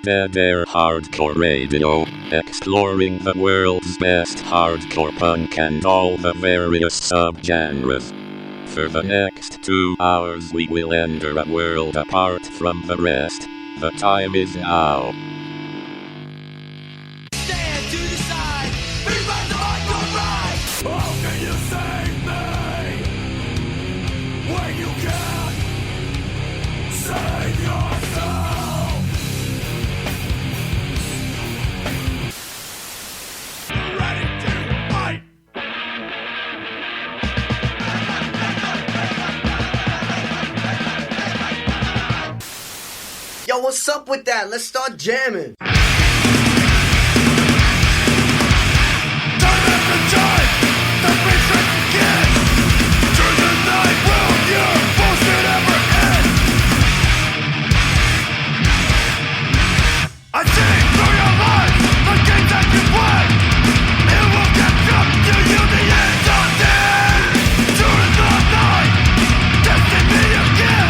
Deadair Hardcore Radio, exploring the world's best hardcore punk and all the various subgenres. For the next 2 hours we will enter a world apart from the rest. The time is now. Stand to the side, be right the hardcore ride! How can you save me when you can't save yourself? Ready to fight! Yo, what's up with that? Let's start jamming. Time after time, the betrayed begins. Through the night, will your bullshit ever end? I see through your life the game that you play. It will catch up to you the end of day. Through the night, testing me again.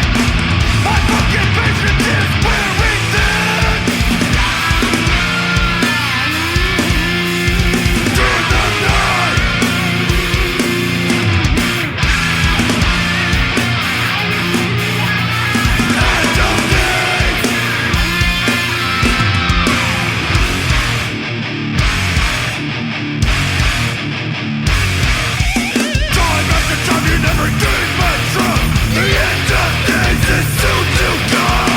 My broken patience is wearing thin. Through the night. End of days. Time after time you never gave my trust. The end of days is soon to come.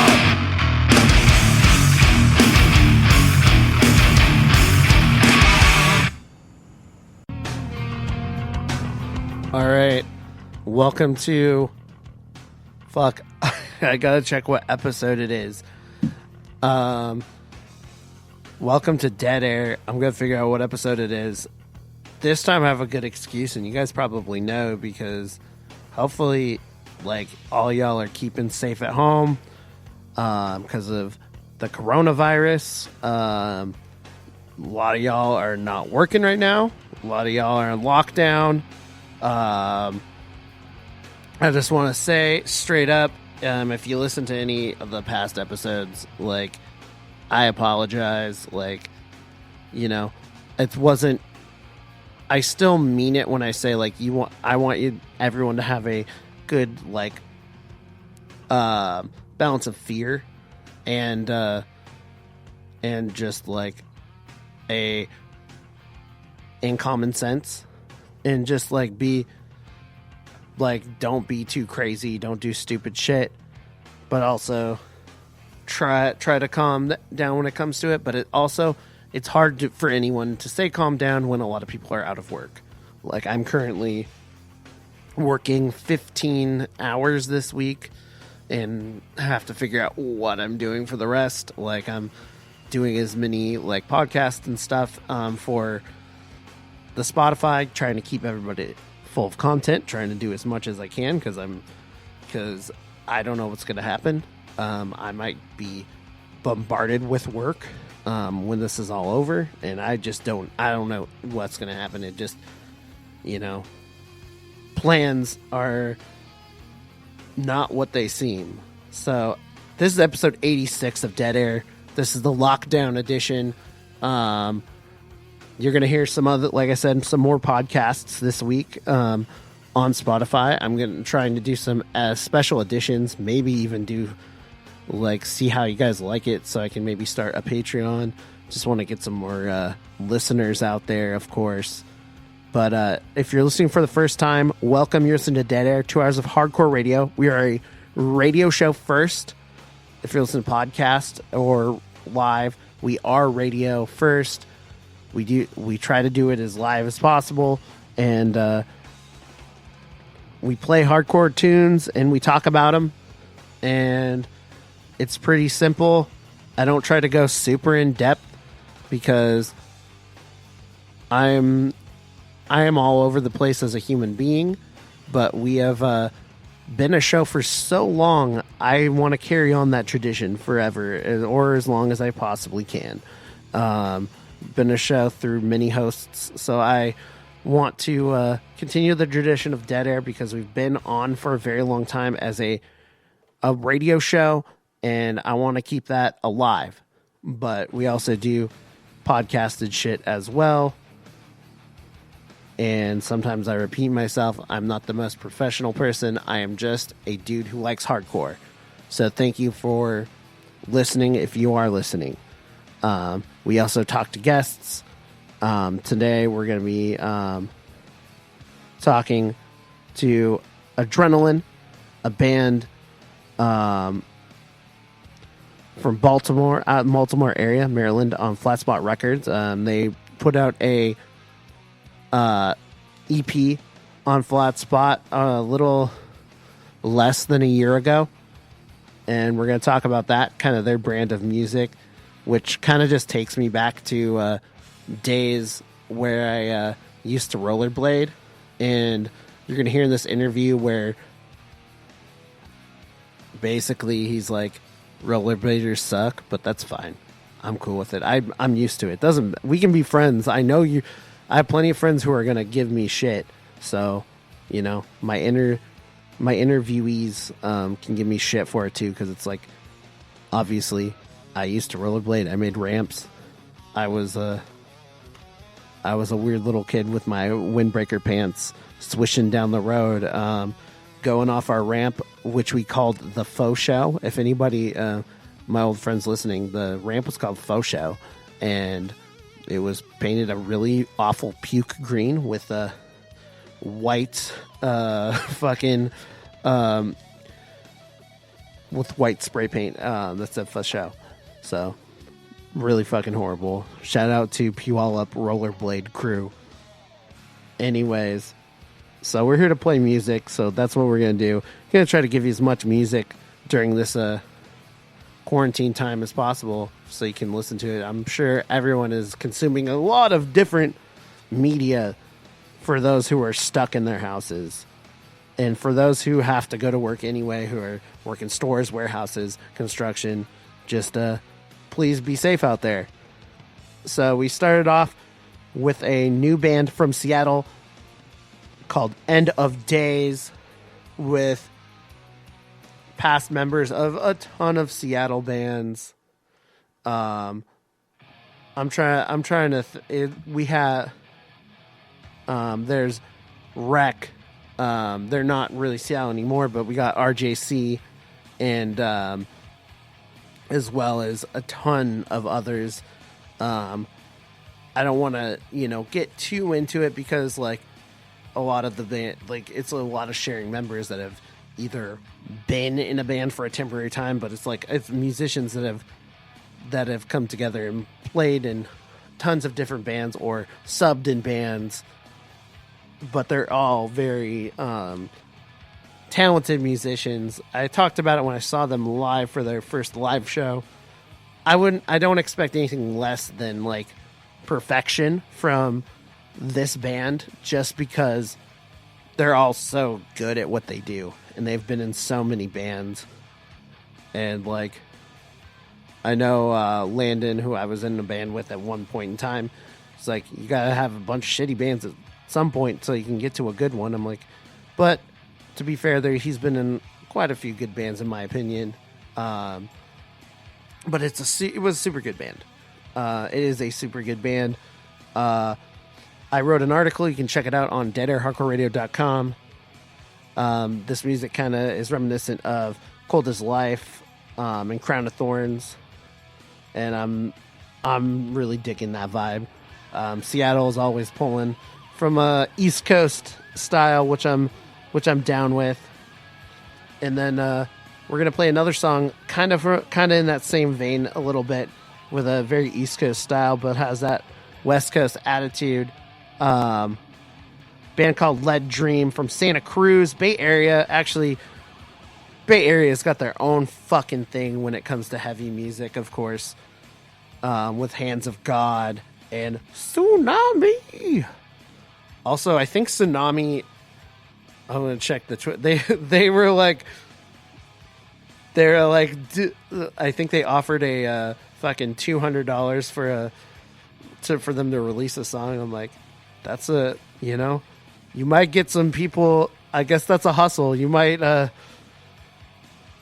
All right. Welcome to... Fuck. I gotta check what episode it is. Welcome to Dead Air. I'm gonna figure out what episode it is. This time I have a good excuse, and you guys probably know because hopefully, like, all y'all are keeping safe at home because of the coronavirus. A lot of y'all are not working right now. A lot of y'all are on lockdown. I just want to say straight up, if you listen to any of the past episodes, like, I apologize. Like, you know, it wasn't. I still mean it when I say, like, I want everyone to have a good, like, balance of fear and just like in common sense, and just like be like, don't be too crazy, don't do stupid shit, but also try to calm down when it comes to it. But it's hard for anyone to stay calm down when a lot of people are out of work. Like, I'm currently working 15 hours this week and have to figure out what I'm doing for the rest. Like, I'm doing as many, like, podcasts and stuff for the Spotify, trying to keep everybody full of content, trying to do as much as I can because I don't know what's going to happen. I might be bombarded with work when this is all over, and I don't know what's going to happen. It just, you know, plans are not what they seem. So this is episode 86 of Dead Air. This is the lockdown edition. You're going to hear some other, like I said, some more podcasts this week on Spotify. I'm trying to do some special editions, maybe even do, like, see how you guys like it, so I can maybe start a Patreon. Just want to get some more listeners out there, of course. But if you're listening for the first time, welcome. You're listening to Dead Air, 2 hours of hardcore radio. We are a radio show first. If you're listening to podcast or live, we are radio first. We try to do it as live as possible, and we play hardcore tunes and we talk about them, and it's pretty simple. I don't try to go super in depth because I am all over the place as a human being, but we have been a show for so long. I want to carry on that tradition forever, or as long as I possibly can. Been a show through many hosts, so I want to continue the tradition of Dead Air because we've been on for a very long time as a radio show, and I want to keep that alive. but we also do podcasted shit as well. And sometimes I repeat myself. I'm not the most professional person. I am just a dude who likes hardcore. So thank you for listening if you are listening. We also talk to guests. Today we're going to be talking to Adrenaline, a band from Baltimore area, Maryland, on Flat Spot Records. They put out a EP on Flat Spot a little less than a year ago, and we're going to talk about that, kind of their brand of music, which kind of just takes me back to days where I used to rollerblade. And you're going to hear in this interview where basically he's like, rollerbladers suck, but that's fine. I'm cool with it. I'm used to it. We can be friends. I know you. I have plenty of friends who are going to give me shit. So, you know, my interviewees can give me shit for it too, because it's like, obviously, I used to rollerblade. I made ramps. I was a weird little kid with my windbreaker pants, swishing down the road, going off our ramp, which we called the Faux Show. If anybody, my old friends listening, the ramp was called Faux Show, and it was painted a really awful puke green with a white with white spray paint. That said Faux Show. So really fucking horrible. Shout out to Puyallup Rollerblade crew. Anyways, so we're here to play music, so that's what we're gonna do. Gonna try to give you as much music during this quarantine time as possible, so you can listen to it. I'm sure everyone is consuming a lot of different media for those who are stuck in their houses, and for those who have to go to work anyway, who are working stores, warehouses, construction. Just please be safe out there. So we started off with a new band from Seattle called End of Days, with past members of a ton of Seattle bands. I'm trying to. We have. There's Wreck. They're not really Seattle anymore, but we got RJC, and as well as a ton of others. I don't want to, get too into it, because like a lot of the band, like it's a lot of sharing members that have either been in a band for a temporary time, but it's musicians that have come together and played in tons of different bands or subbed in bands, but they're all very talented musicians. I talked about it when I saw them live for their first live show. I don't expect anything less than like perfection from this band, just because they're all so good at what they do, and they've been in so many bands. And like, I know Landon, who I was in a band with at one point in time, it's like, you gotta have a bunch of shitty bands at some point so you can get to a good one. I'm like, but to be fair, he's been in quite a few good bands in my opinion. But it was a super good band. It is a super good band. I wrote an article. You can check it out on deadairhardcoreradio.com. This music kind of is reminiscent of Cold as Life and Crown of Thorns, and I'm really digging that vibe. Seattle is always pulling from a East Coast style, which I'm down with. And then we're gonna play another song, kind of in that same vein a little bit, with a very East Coast style, but has that West Coast attitude. Band called Lead Dream from Santa Cruz, Bay Area. Actually, Bay Area's got their own fucking thing when it comes to heavy music, of course, with Hands of God and Tsunami. Also, I think Tsunami, I'm gonna check the they were like, I think they offered a fucking $200 for them to release a song. I'm like, that's you might get some people. I guess that's a hustle. You might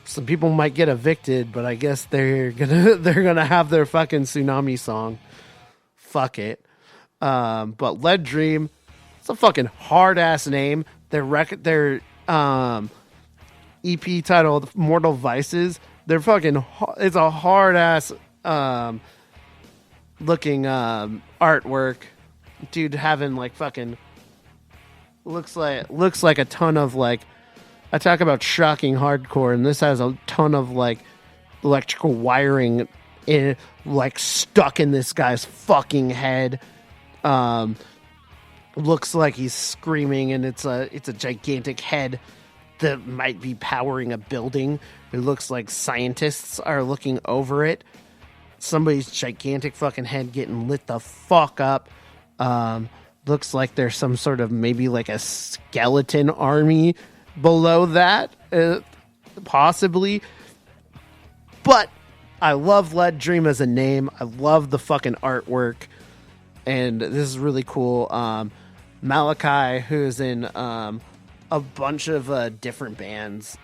some people might get evicted, but I guess they're gonna have their fucking Tsunami song. Fuck it. But Lead Dream, it's a fucking hard ass name. Their EP titled Mortal Vices. They're fucking. It's a hard ass looking artwork. Dude having like fucking looks like a ton of like. I talk about shocking hardcore, and this has a ton of like electrical wiring in, like stuck in this guy's fucking head. Looks like he's screaming, and it's a gigantic head that might be powering a building. It looks like scientists are looking over it. Somebody's gigantic fucking head getting lit the fuck up. Looks like there's some sort of maybe like a skeleton army below that, possibly. But I love Lead Dream as a name. I love the fucking artwork, and this is really cool. Malachi, who's in a bunch of different bands,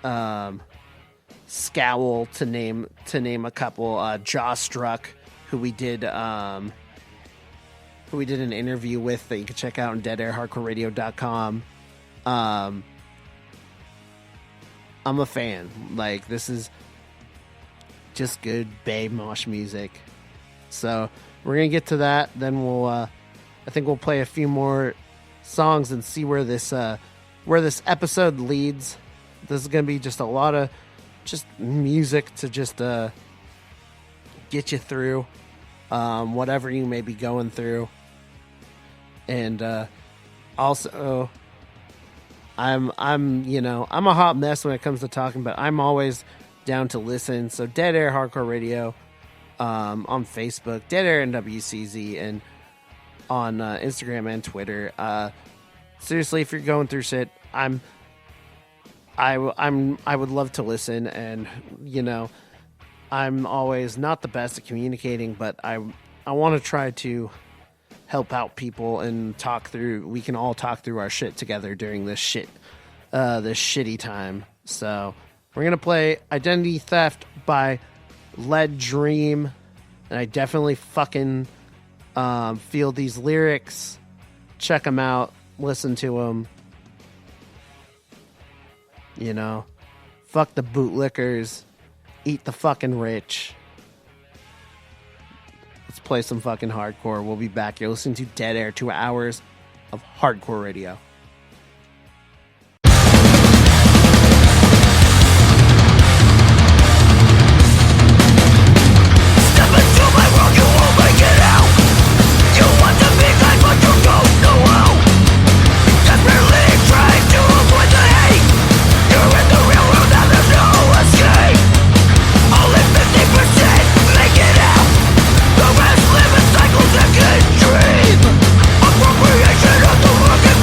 Scowl to name a couple, Jawstruck, who we did an interview with that you can check out on deadairhardcoreradio.com. I'm a fan. Like, this is just good babe mosh music. So we're gonna get to that. Then we'll, I think we'll play a few more songs and see where this episode leads. This is gonna be just a lot of just music to just get you through whatever you may be going through. And also, I'm a hot mess when it comes to talking, but I'm always down to listen. So Dead Air Hardcore Radio on Facebook, Dead Air and WCZ, and on Instagram and Twitter. Seriously, if you're going through shit, I would love to listen, and I'm always not the best at communicating, but I want to try to help out people and we can all talk through our shit together during this shitty time. So we're going to play Identity Theft by Lead Dream. And I definitely fucking feel these lyrics. Check them out. Listen to them. Fuck the bootlickers. Eat the fucking rich. Let's play some fucking hardcore. We'll be back. You're listening to Dead Air, 2 hours of hardcore radio. Step into my world, you won't make it out. You want to be kind, but you don't know how. Desperately trying to avoid the hate. You're in the real world and there's no escape. Only 50% make it out. The rest live in cycles that can dream. Appropriation of the fucking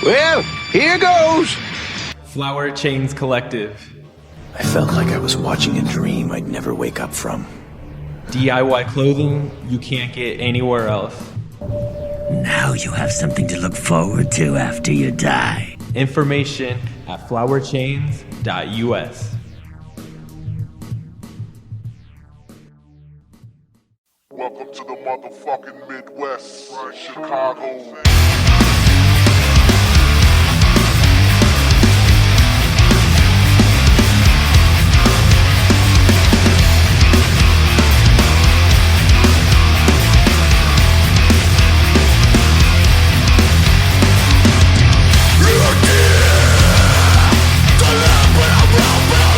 Well, here goes. Flower Chains Collective. I felt like I was watching a dream I'd never wake up from. DIY clothing you can't get anywhere else. Now you have something to look forward to after you die. Information at flowerchains.us. Welcome to the motherfucking Midwest, Chicago. The lamp and I'm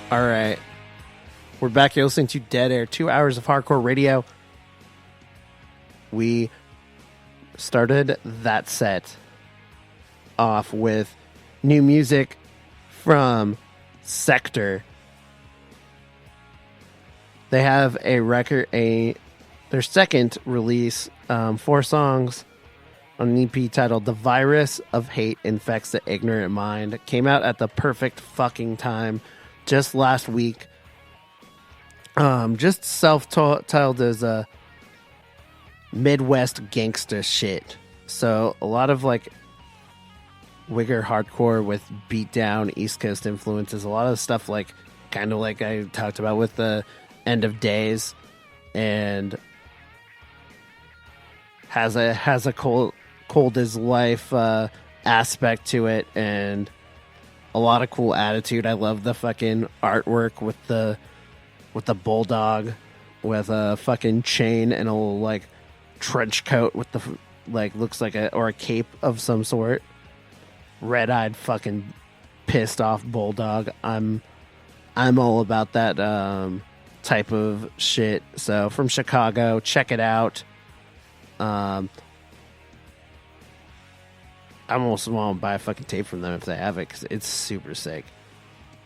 All right. We're back. You're listening to Dead Air, 2 hours of hardcore radio. We started that set off with new music from Sector. They have a record, their second release, 4 songs on an EP titled The Virus of Hate Infects the Ignorant Mind. It came out at the perfect fucking time just last week. Just self-titled as a Midwest gangsta shit. So a lot of like wigger hardcore with beatdown East Coast influences. A lot of stuff like kind of like I talked about with the End of Days, and has a cold as life aspect to it, and a lot of cool attitude. I love the fucking artwork with the bulldog with a fucking chain and a little like trench coat with the like looks like a cape of some sort. Red-eyed fucking pissed off bulldog. I'm all about that type of shit. So from Chicago, check it out. I almost want to buy a fucking tape from them if they have it, because it's super sick.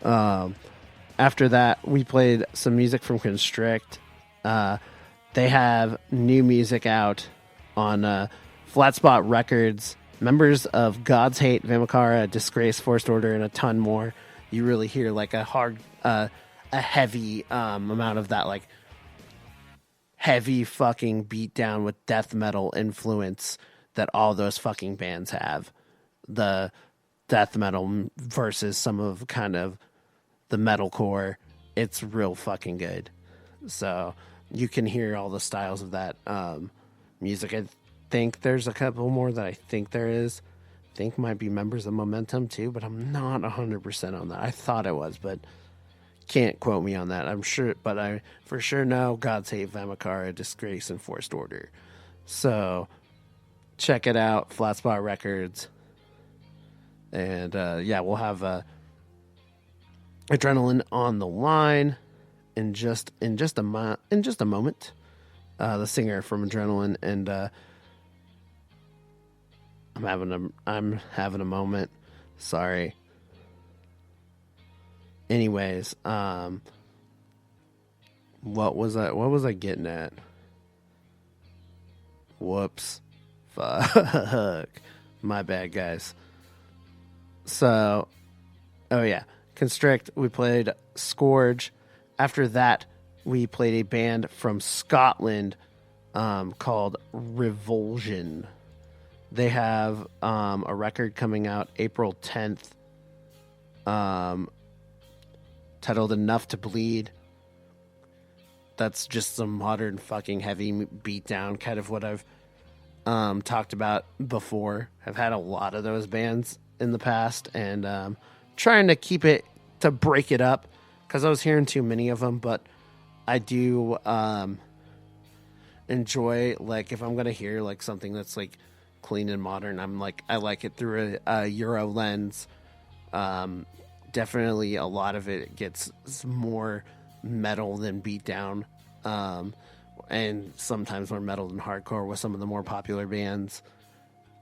After that, we played some music from Constrict. They have new music out on Flat Spot Records. Members of God's Hate, Vimakara, Disgrace, Forced Order, and a ton more. You really hear like a heavy amount of that like heavy fucking beatdown with death metal influence that all those fucking bands have. The death metal versus some of kind of the metalcore. It's real fucking good. So you can hear all the styles of that music. I think there's a couple more that I think there is. I think might be members of Momentum too, but I'm not 100% on that. I thought it was, but can't quote me on that. I'm sure, but I for sure know God's Hate, Vamakara, Disgrace, and Forced Order. So check it out, Flat Spot Records. And yeah, we'll have Adrenaline on the line in just a moment. The singer from Adrenaline, and I'm having a moment. Sorry. Anyways, what was I getting at? Whoops. Fuck. My bad, guys. So, oh yeah, Constrict, we played Scourge. After that, we played a band from Scotland called Revulsion. They have a record coming out April 10th titled Enough to Bleed. That's just some modern fucking heavy beatdown, kind of what I've talked about before. I've had a lot of those bands in the past, and trying to keep it, to break it up, because I was hearing too many of them. But I do enjoy, like, if I'm gonna hear like something that's like clean and modern, I like it through a Euro lens. Definitely a lot of it gets more metal than beatdown, and sometimes more metal than hardcore with some of the more popular bands,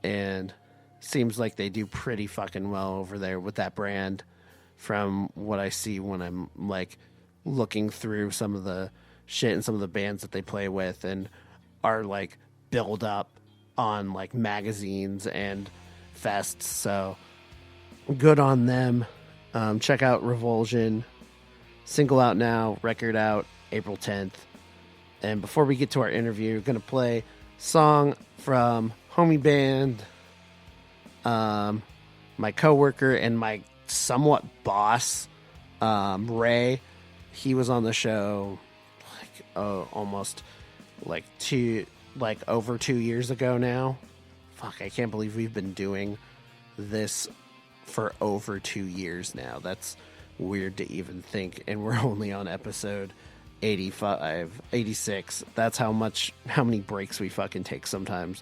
and seems like they do pretty fucking well over there with that brand from what I see when I'm like looking through some of the shit and some of the bands that they play with and are like build up on like magazines and fests. So good on them. Check out Revulsion. Single out now, record out April 10th. And before we get to our interview, we're going to play a song from homie band, my coworker and my somewhat boss, Ray. He was on the show almost over 2 years ago now. Fuck, I can't believe we've been doing this for over 2 years now. That's weird to even think, and we're only on episode 85, 86. That's how many breaks we fucking take sometimes.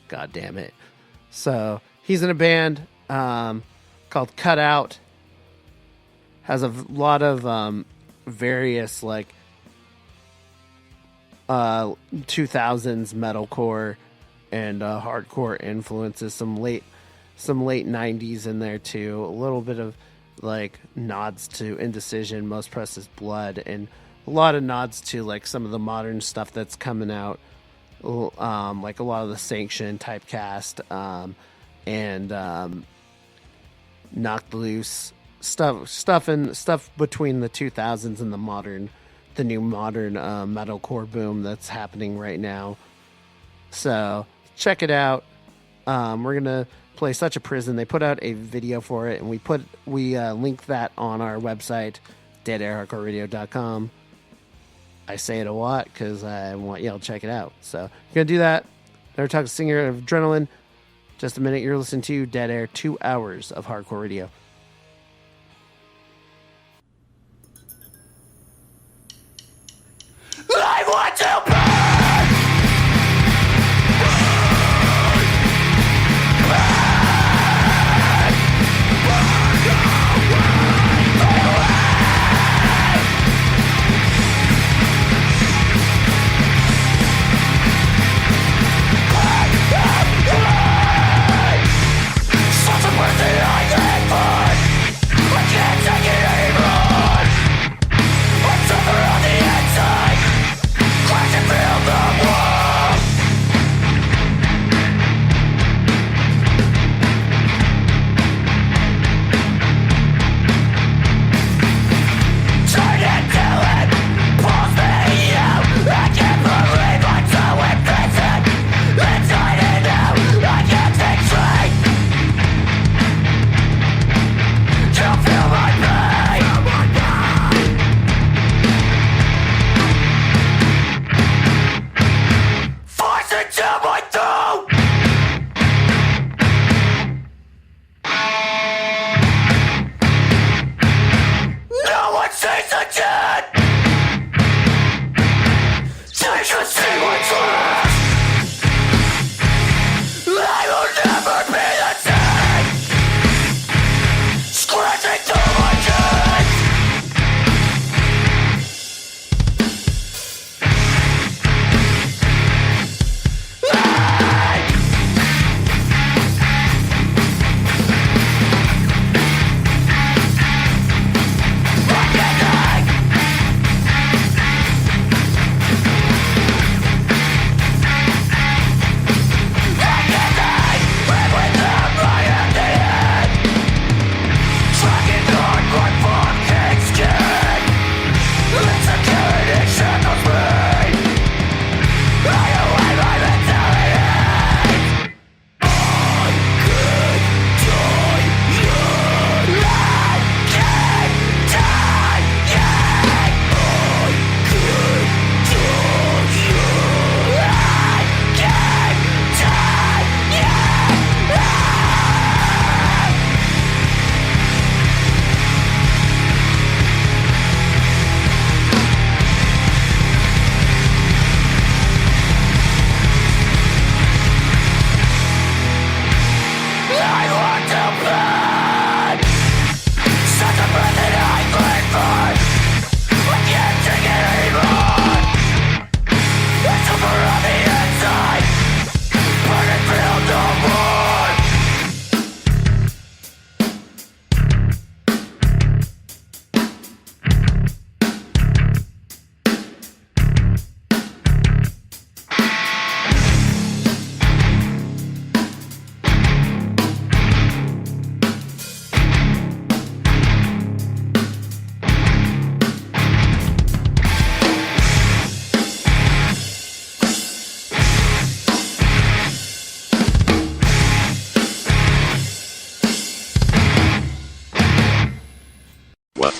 God damn it. So he's in a band called Cut Out, has a lot of various like 2000s metalcore and hardcore influences. Some late 90s in there too. A little bit of like nods to Indecision, Most Precious Blood, and a lot of nods to like some of the modern stuff that's coming out. Like a lot of the Sanction typecast and Knocked Loose stuff between the 2000s and the new modern metalcore boom that's happening right now. So check it out. We're gonna play Such a Prison. They put out a video for it, and we link that on our website, deadair.com. I say it a lot because I want y'all to check it out. So you're going to do that. Never Talk Singer of Adrenaline. Just a minute. You're listening to Dead Air, 2 hours of hardcore radio. I want to burn!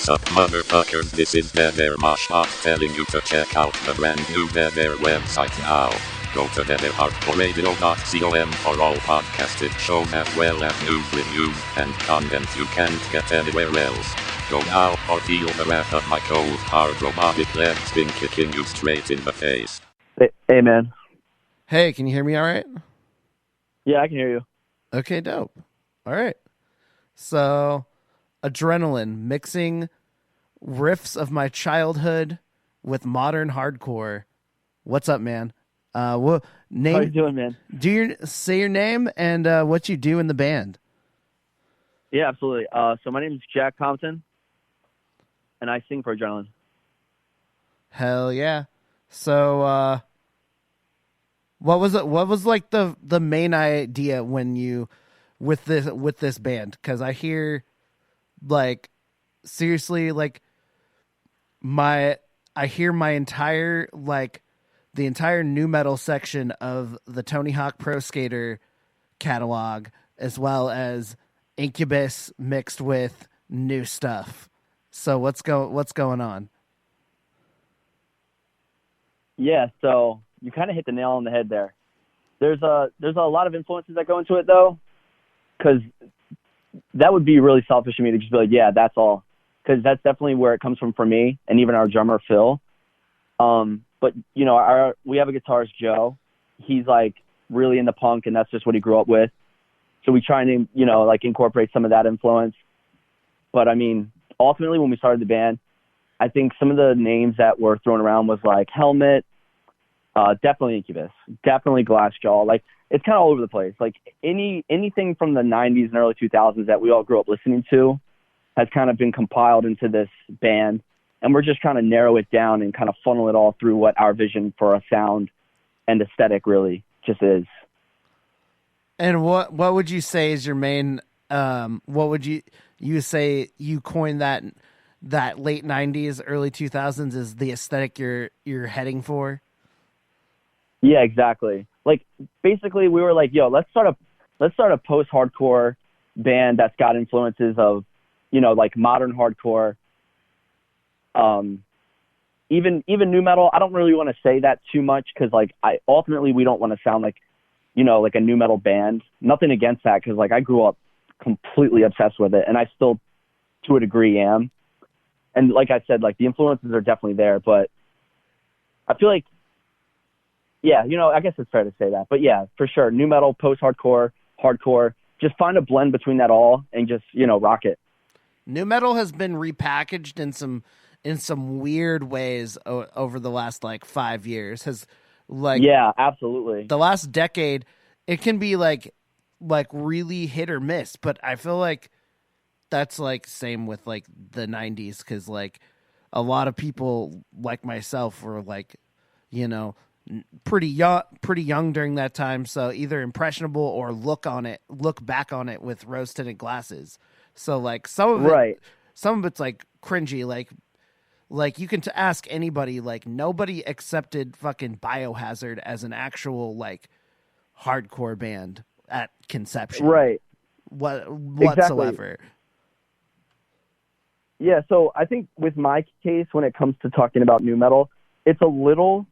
What's up, motherfuckers? This is Deadair Moshbot telling you to check out the brand new Deadair website now. Go to deadairhardcoreradio.com for all podcasted shows as well as news, reviews, and content you can't get anywhere else. Go now or feel the wrath of my cold, hard robotic leg spin kicking you straight in the face. Hey, man. Hey, can you hear me all right? Yeah, I can hear you. Okay, dope. All right. So, Adrenaline, mixing riffs of my childhood with modern hardcore. What's up, man? What name? How you doing, man? Say your name and what you do in the band. Yeah, absolutely. So my name is Jack Compton, and I sing for Adrenaline. Hell yeah! So, what was it? What was like the main idea when you with this band? Because I hear, like, seriously, like I hear my entire the entire new metal section of the Tony Hawk Pro Skater catalog, as well as Incubus mixed with new stuff. So what's going on? Yeah, so you kind of hit the nail on the head there. There's a lot of influences that go into it, though, because that would be really selfish of me to just be like, yeah, that's all, because that's definitely where it comes from for me, and even our drummer Phil. But you know, we have a guitarist, Joe. He's like really into punk, and that's just what he grew up with. So we try and, you know, like incorporate some of that influence. But I mean, ultimately, when we started the band, I think some of the names that were thrown around was like Helmet, definitely Incubus, definitely Glassjaw. Like, it's kind of all over the place. Like anything from the 90s and early 2000s that we all grew up listening to has kind of been compiled into this band. And we're just trying to narrow it down and kind of funnel it all through what our vision for a sound and aesthetic really just is. And what would you say is your main? What would you say you coined that late 90s, early 2000s is the aesthetic you're heading for? Yeah, exactly. Like, basically, we were like, yo, let's start a post-hardcore band that's got influences of, you know, like modern hardcore. Even new metal. I don't really want to say that too much because, like, ultimately we don't want to sound like, you know, like a new metal band. Nothing against that, because like I grew up completely obsessed with it, and I still, to a degree, am. And like I said, like the influences are definitely there, but I feel like, yeah, you know, I guess it's fair to say that. But yeah, for sure, new metal, post-hardcore, hardcore. Just find a blend between that all and just, you know, rock it. New metal has been repackaged in some weird ways over the last like 5 years. Yeah, absolutely. The last decade, it can be like really hit or miss, but I feel like that's like same with like the 90s, because like a lot of people like myself were like, you know, pretty young during that time, so either impressionable or look back on it with rose tinted glasses. So like some of it's like cringy, like you can ask anybody, like nobody accepted fucking Biohazard as an actual like hardcore band at conception, right? Whatsoever. Exactly. Yeah, so I think with my case, when it comes to talking about new metal, it's a little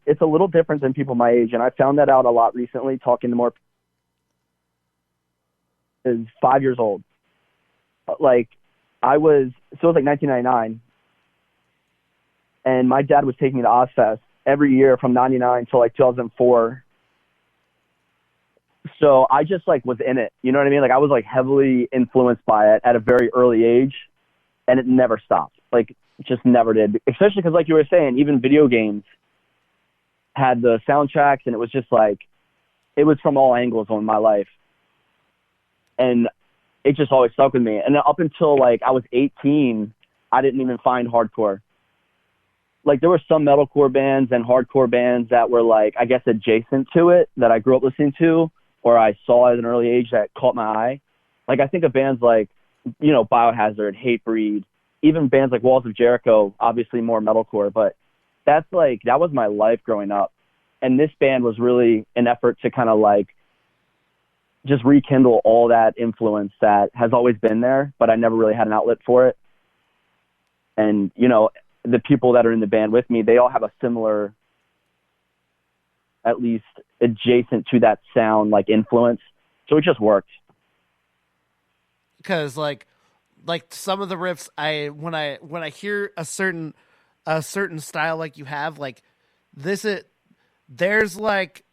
different than people my age, and I found that out a lot recently talking to more. Is 5 years old. Like it was like 1999. And my dad was taking me to Ozfest every year from 99 till like 2004. So I just like was in it. You know what I mean? Like I was like heavily influenced by it at a very early age, and it never stopped. Like just never did. Especially because, like you were saying, even video games had the soundtracks, and it was just like, it was from all angles on my life. And it just always stuck with me. And up until like I was 18, I didn't even find hardcore. Like there were some metalcore bands and hardcore bands that were like, I guess, adjacent to it that I grew up listening to, or I saw at an early age that caught my eye. Like I think of bands like, you know, Biohazard, Hatebreed, even bands like Walls of Jericho, obviously more metalcore, but that was my life growing up. And this band was really an effort to kind of like just rekindle all that influence that has always been there, but I never really had an outlet for it. And, you know, the people that are in the band with me, they all have a similar, at least adjacent to that sound, like influence. So it just worked. Because like some of the riffs, when I hear a certain style like you have, like there's like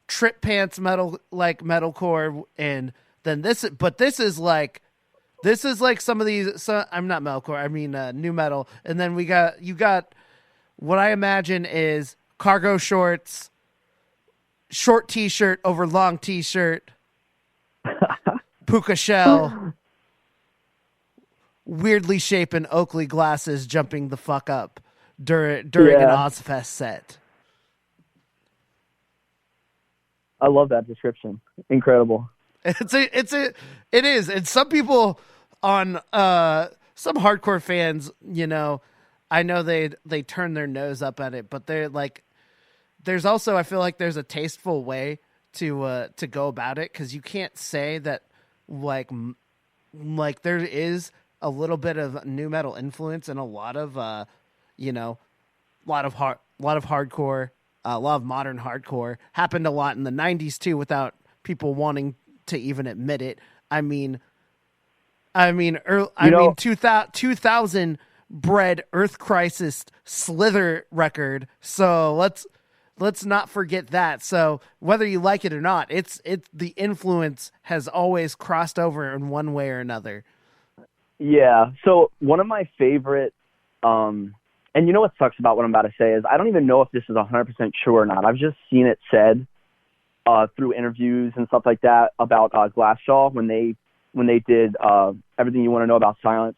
trip pants metal, like metalcore, and then this is like This is like some of these. So, I'm not metalcore. I mean new metal. And then you got what I imagine is cargo shorts, short T-shirt over long T-shirt, puka shell, weirdly shapen Oakley glasses, jumping the fuck up during an Ozfest set. I love that description. Incredible. It is. And some people on some hardcore fans, you know, I know they turn their nose up at it, but they're like, there's also, I feel like there's a tasteful way to go about it, because you can't say that like there is a little bit of new metal influence and a lot of you know, a lot of hardcore, a lot of modern hardcore happened a lot in the 90s too, without people wanting to even admit it. I mean 2000 bred Earth Crisis Slither record. So let's not forget that. So whether you like it or not, it's the influence has always crossed over in one way or another. Yeah. So one of my favorite, and you know what sucks about what I'm about to say is I don't even know if this is 100% true or not. I've just seen it said through interviews and stuff like that about Glassjaw when they did Everything You Want to Know About Silence.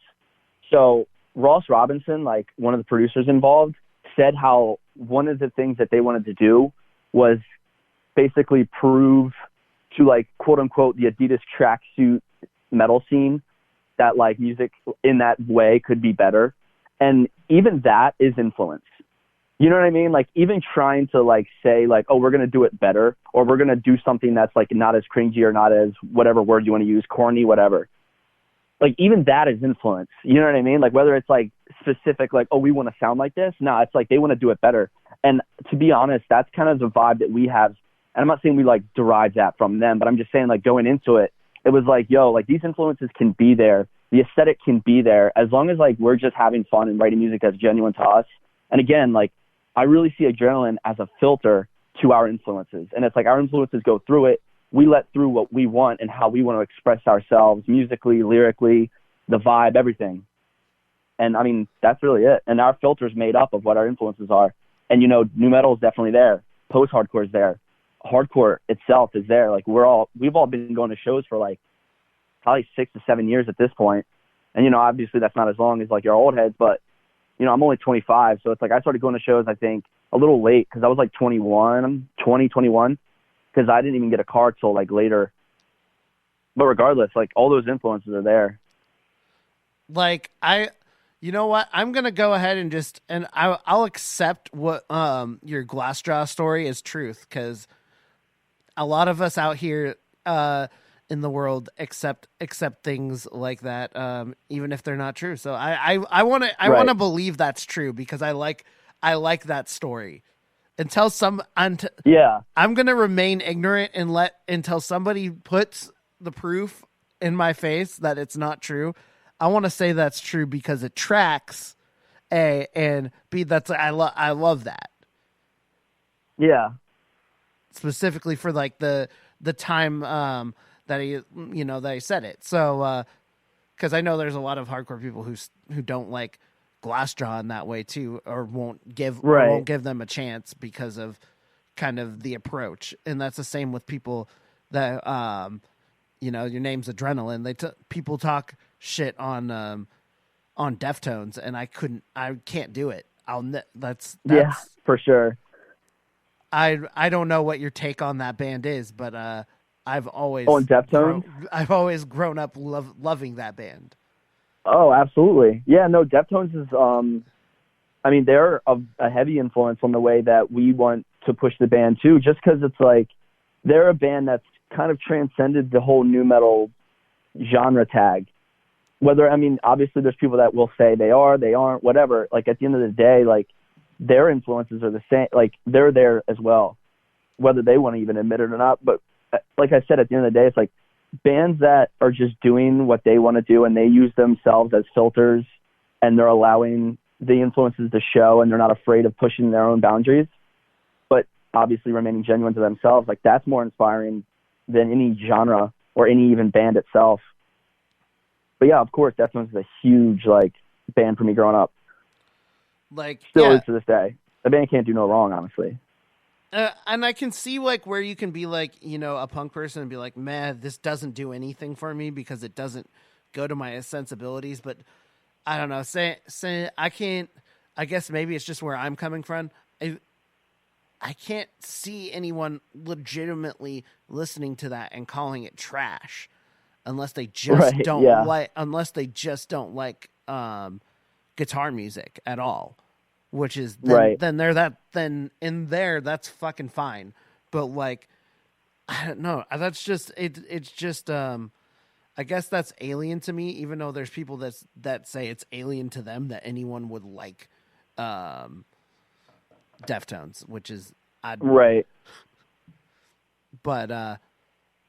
So Ross Robinson, like one of the producers involved, said how one of the things that they wanted to do was basically prove to, like, quote unquote, the Adidas tracksuit metal scene that like music in that way could be better. And even that is influence. You know what I mean? Like even trying to like say like, oh, we're going to do it better, or we're going to do something that's like not as cringy or not as whatever word you want to use, corny, whatever. Like even that is influence. You know what I mean? Like whether it's like specific, like, oh, we want to sound like this. No, it's like they want to do it better. And to be honest, that's kind of the vibe that we have. And I'm not saying we like derive that from them, but I'm just saying like going into it, it was like, yo, like these influences can be there. The aesthetic can be there as long as like we're just having fun and writing music that's genuine to us. And again, like I really see Adrenaline as a filter to our influences. And it's like our influences go through it. We let through what we want and how we want to express ourselves musically, lyrically, the vibe, everything. And I mean, that's really it. And our filter's made up of what our influences are. And, you know, new metal is definitely there. Post-hardcore is there. Hardcore itself is there. Like we've all been going to shows for like probably 6 to 7 years at this point. And, you know, obviously that's not as long as like your old heads, but, you know, I'm only 25. So it's like I started going to shows, I think, a little late because I was like 21, because I didn't even get a car till like later. But regardless, like all those influences are there. Like you know what? I'm going to go ahead and I'll accept what your Glassjaw story is truth, because a lot of us out here in the world accept things like that, even if they're not true. So I want to believe that's true, because I like that story. Until I'm going to remain ignorant until somebody puts the proof in my face that it's not true. I want to say that's true because it tracks. And B, I love that. Yeah. Specifically for like the time that he said it. So because I know there's a lot of hardcore people who don't like Glassjaw in that way too, or won't give them a chance because of kind of the approach. And that's the same with people that your name's Adrenaline. People talk shit on Deftones, and I can't do it. That's yeah, for sure. I don't know what your take on that band is, but I've always grown up loving that band. Oh, absolutely. Yeah, no, Deftones is, I mean, they're a heavy influence on the way that we want to push the band too, just because it's like, they're a band that's kind of transcended the whole nu metal genre tag. Obviously there's people that will say they aren't, whatever. Like at the end of the day, like their influences are the same, like they're there as well, whether they want to even admit it or not. But like I said, at the end of the day, it's like, bands that are just doing what they want to do and they use themselves as filters and they're allowing the influences to show and they're not afraid of pushing their own boundaries, but obviously remaining genuine to themselves. Like that's more inspiring than any genre or any even band itself. But yeah, of course, Deftones is a huge like band for me growing up. Like, Still yeah. is to this day. The band can't do no wrong, honestly. And I can see like where you can be like, you know, a punk person and be like, man, this doesn't do anything for me because it doesn't go to my sensibilities. But I don't know. Say I can't. I guess maybe it's just where I'm coming from. I can't see anyone legitimately listening to that and calling it trash unless they just don't like guitar music at all. Which is then that's fucking fine. But like, I don't know. That's just it's just I guess that's alien to me. Even though there's people that say it's alien to them that anyone would like Deftones, which is right. But anyway.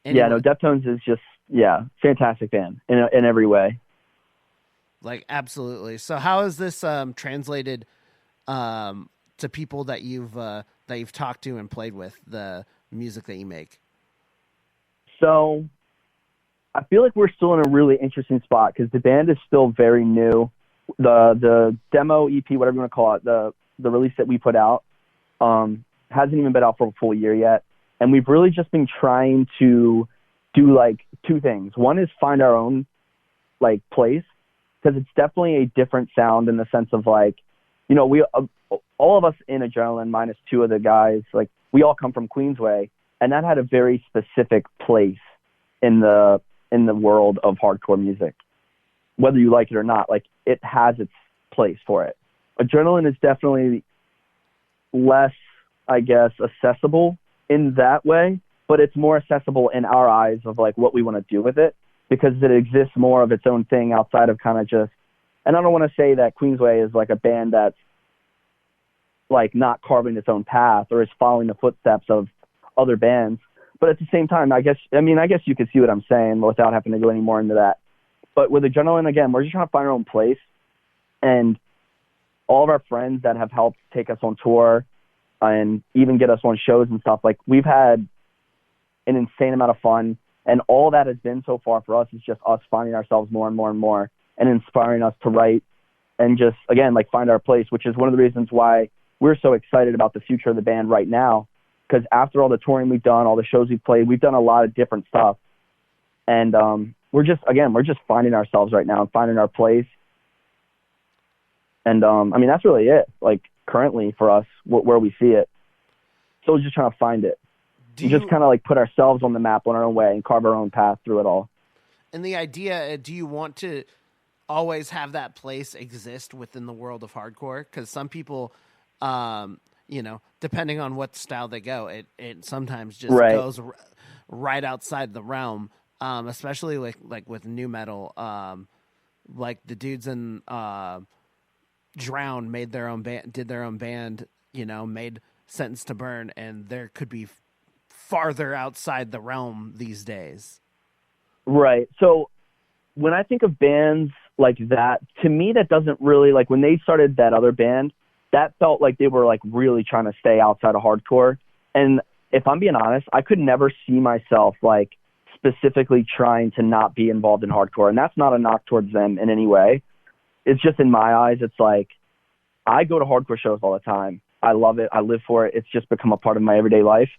Yeah, no, Deftones is just fantastic band in every way. Like absolutely. So how is this translated? To people that you've talked to and played with, the music that you make? So I feel like we're still in a really interesting spot because the band is still very new. The demo EP, whatever you want to call it, the release that we put out hasn't even been out for a full year yet. And we've really just been trying to do like two things. One is find our own like place, because it's definitely a different sound in the sense of like, you know, we all of us in Adrenaline minus two of the guys, like we all come from Queensway, and that had a very specific place in the world of hardcore music. Whether you like it or not, like it has its place for it. Adrenaline is definitely less, I guess, accessible in that way, but it's more accessible in our eyes of like what we want to do with it, because it exists more of its own thing outside of kind of just. And I don't want to say that Queensway is like a band that's like not carving its own path or is following the footsteps of other bands. But at the same time, I guess you could see what I'm saying without having to go any more into that. But with Adrenaline, again, we're just trying to find our own place. And all of our friends that have helped take us on tour and even get us on shows and stuff, like we've had an insane amount of fun. And all that has been so far for us is just us finding ourselves more and more and more, and inspiring us to write and just, again, like find our place, which is one of the reasons why we're so excited about the future of the band right now. Because after all the touring we've done, all the shows we've played, we've done a lot of different stuff. And we're just finding ourselves right now and finding our place. And I mean, that's really it, like currently for us, where we see it. So we're just trying to find it. Just kind of like put ourselves on the map on our own way and carve our own path through it all. And the idea, do you want to always have that place exist within the world of hardcore? Because some people, you know, depending on what style they go, it sometimes just goes right outside the realm, especially like with new metal. Like the dudes in Drown did their own band, you know, made Sentence to Burn, and there could be farther outside the realm these days. Right. So when I think of bands like that, to me, that doesn't really, like when they started that other band, that felt like they were like really trying to stay outside of hardcore. And if I'm being honest, I could never see myself like specifically trying to not be involved in hardcore. And that's not a knock towards them in any way. It's just in my eyes, it's like, I go to hardcore shows all the time. I love it. I live for it. It's just become a part of my everyday life.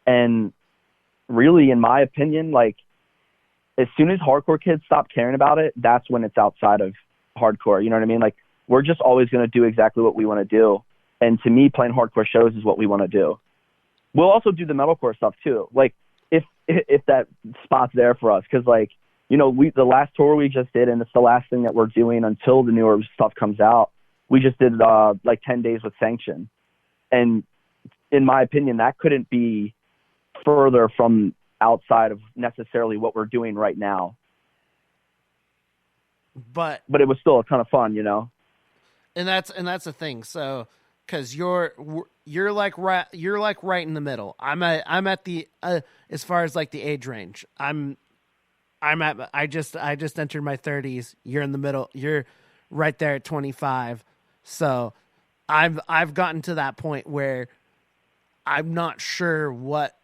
And really, in my opinion, like, as soon as hardcore kids stop caring about it, that's when it's outside of hardcore. You know what I mean? Like, we're just always going to do exactly what we want to do. And to me, playing hardcore shows is what we want to do. We'll also do the metalcore stuff too. Like, if that spot's there for us, because like, you know, the last tour we just did, and it's the last thing that we're doing until the newer stuff comes out. We just did like 10 days with Sanction, and in my opinion, that couldn't be further from outside of necessarily what we're doing right now. But it was still a ton of fun, you know. And that's the thing. So, because you're like right in the middle. I'm at the as far as like the age range. I just entered my 30s. You're in the middle. You're right there at 25. So, I've gotten to that point where I'm not sure what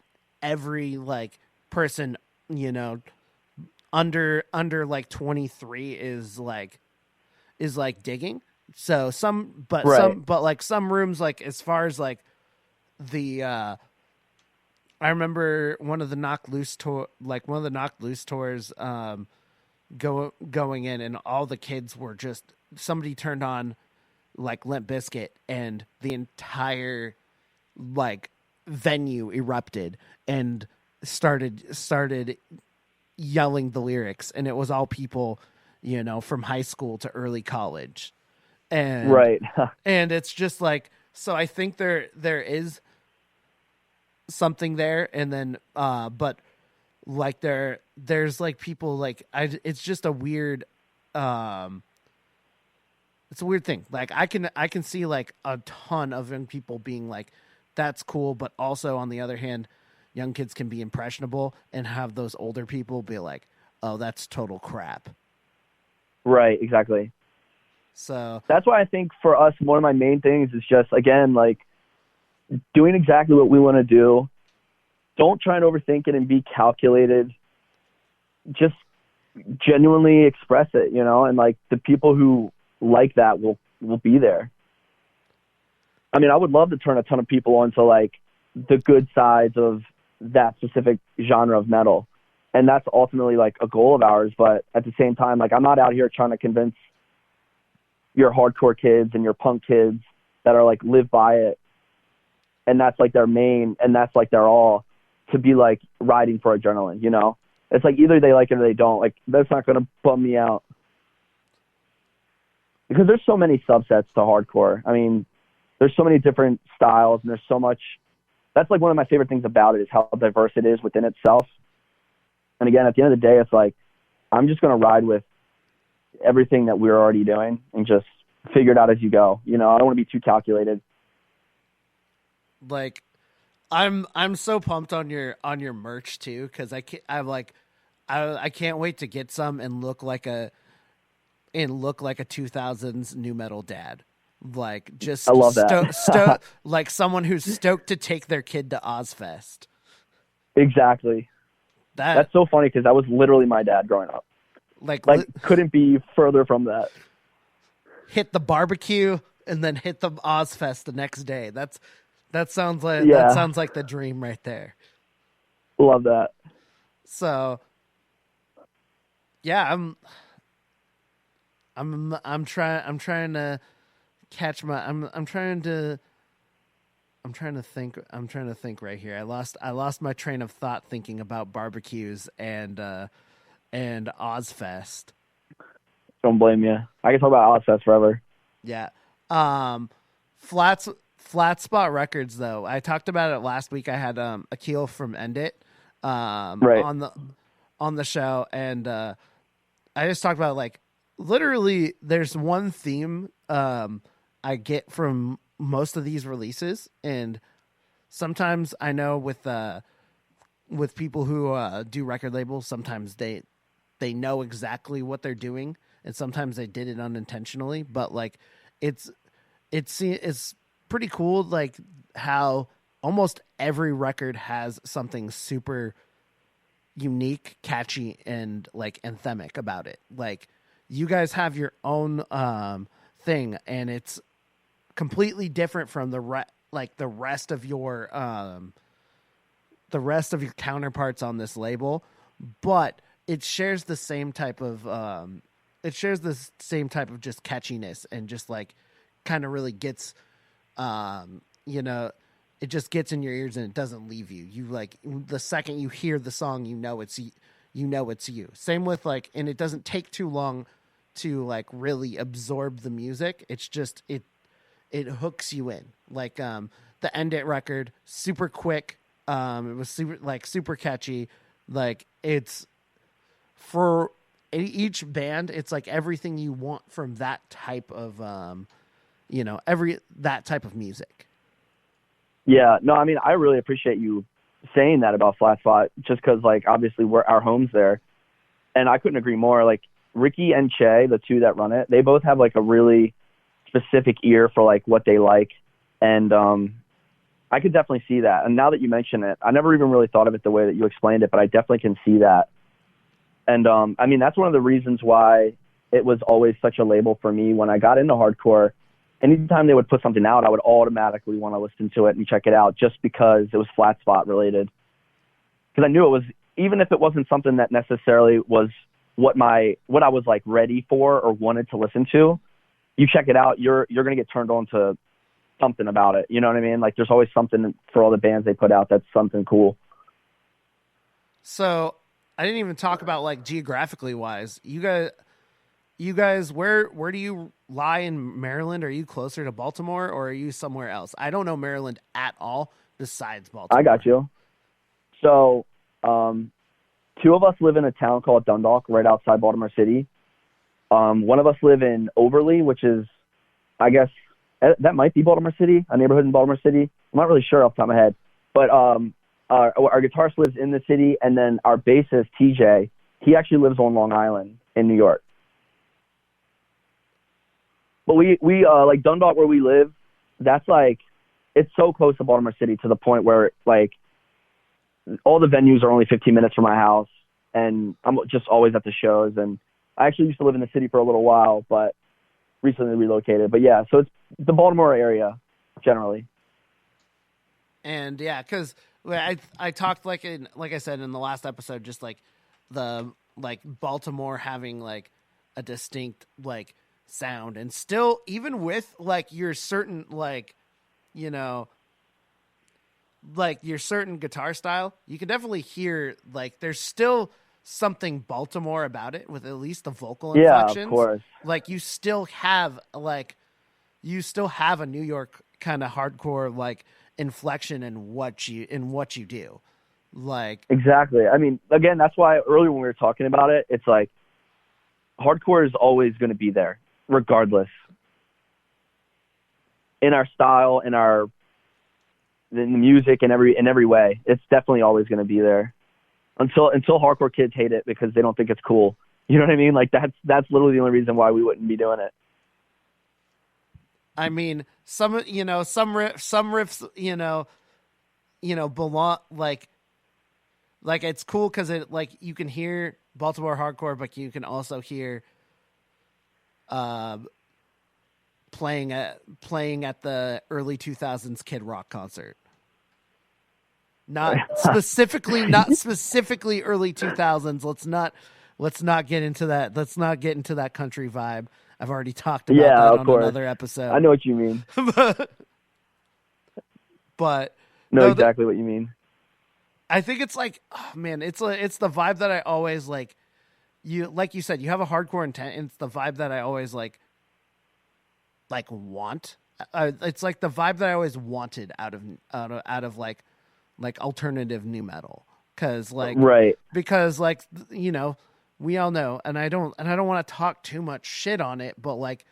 every like person, you know, under like 23 is like digging. So some rooms, like as far as like the I remember one of the Knock Loose tours going in, and all the kids were just, somebody turned on like Limp Bizkit and the entire like venue erupted and started yelling the lyrics, and it was all people, you know, from high school to early college. And Right. and it's just like, so I think there is something there, and then but like there's like people like, it's just a weird it's a weird thing. Like I can see like a ton of young people being like, that's cool, but also on the other hand, young kids can be impressionable and have those older people be like, oh, that's total crap. Right, exactly. So that's why I think for us, one of my main things is just, again, like doing exactly what we want to do. Don't try and overthink it and be calculated. Just genuinely express it, you know, and like the people who like that will be there. I mean, I would love to turn a ton of people onto like the good sides of that specific genre of metal. And that's ultimately like a goal of ours. But at the same time, like I'm not out here trying to convince your hardcore kids and your punk kids that are like live by it, and that's like their main, and that's like their all, to be like riding for adrenaline, you know? It's like either they like it or they don't. Like that's not going to bum me out, because there's so many subsets to hardcore. I mean, there's so many different styles, and there's so much. That's like one of my favorite things about it, is how diverse it is within itself. And again, at the end of the day, it's like, I'm just going to ride with everything that we're already doing and just figure it out as you go. You know, I don't want to be too calculated. Like, I'm so pumped on your merch too, because I can't wait to get some and look like a 2000s new metal dad. Like, just I love that. like someone who's stoked to take their kid to Ozfest. Exactly. That's so funny, because that was literally my dad growing up. Like couldn't be further from that. Hit the barbecue and then hit the Ozfest the next day. That sounds like the dream right there. Love that. So yeah, I'm trying to catch my I'm trying to think right here. I lost my train of thought thinking about barbecues and Ozfest. Don't blame you. I can talk about Ozfest forever. Yeah. Flat Spot Records though. I talked about it last week. I had Akil from End It right. on the show, and I just talked about, like, literally there's one theme I get from most of these releases, and sometimes I know with people who do record labels, sometimes they know exactly what they're doing, and sometimes they did it unintentionally. But like, it's pretty cool, like how almost every record has something super unique, catchy, and like anthemic about it. Like, you guys have your own thing, and it's completely different from the rest of your counterparts on this label, but it shares the same type of just catchiness, and just like kind of really gets it just gets in your ears and it doesn't leave you. You, like, the second you hear the song, you know it's you. Same with, like, and it doesn't take too long to like really absorb the music. It's just it hooks you in. Like the End It record, super quick. It was super catchy. Like, it's for each band, it's like everything you want from that type of that type of music. Yeah, no, I mean, I really appreciate you saying that about Flat Spot, just because, like, obviously our home's there, and I couldn't agree more. Like, Ricky and Che, the two that run it, they both have like a really specific ear for like what they like, and I could definitely see that. And now that you mention it, I never even really thought of it the way that you explained it, but I definitely can see that. And I mean, that's one of the reasons why it was always such a label for me when I got into hardcore. Anytime they would put something out, I would automatically want to listen to it and check it out just because it was Flat Spot related. Because I knew it was, even if it wasn't something that necessarily was what I was like ready for or wanted to listen to, you check it out, you're going to get turned on to something about it. You know what I mean? Like there's always something for all the bands they put out that's something cool. So I didn't even talk about like geographically wise. You guys, where do you lie in Maryland? Are you closer to Baltimore or are you somewhere else? I don't know Maryland at all besides Baltimore. I got you. So, two of us live in a town called Dundalk, right outside Baltimore City. One of us live in Overley, which is, I guess, that might be Baltimore City, a neighborhood in Baltimore City. I'm not really sure off the top of my head. But our guitarist lives in the city, and then our bassist, TJ, he actually lives on Long Island in New York. But we like Dundalk, where we live, that's like, it's so close to Baltimore City to the point where, like, all the venues are only 15 minutes from my house, and I'm just always at the shows. And I actually used to live in the city for a little while, but recently relocated. But yeah, so it's the Baltimore area generally. And yeah, because I talked like I said in the last episode, just like the like Baltimore having like a distinct like sound, and still even with like your certain like, you know, like your certain guitar style, you can definitely hear like there's still something Baltimore about it with at least the vocal inflections. Yeah, of course. Like you still have a New York kind of hardcore like inflection in what you do. Like exactly. I mean, again, that's why earlier when we were talking about it, it's like hardcore is always going to be there, regardless. In our style, in the music, in every way, it's definitely always going to be there. Until hardcore kids hate it because they don't think it's cool. You know what I mean? Like that's literally the only reason why we wouldn't be doing it. I mean, some riffs, belong like it's cool because it like you can hear Baltimore hardcore, but you can also hear playing at the early 2000s Kid Rock concert. Not specifically early 2000s. Let's not get into that. Let's not get into that country vibe. I've already talked about that on another episode. I know what you mean. but know exactly what you mean. I think it's like, oh man, it's the vibe that I always like. Like you said, you have a hardcore intent, and it's the vibe that I always like want. It's like the vibe that I always wanted out of like alternative new metal, because like we all know, and I don't want to talk too much shit on it, but like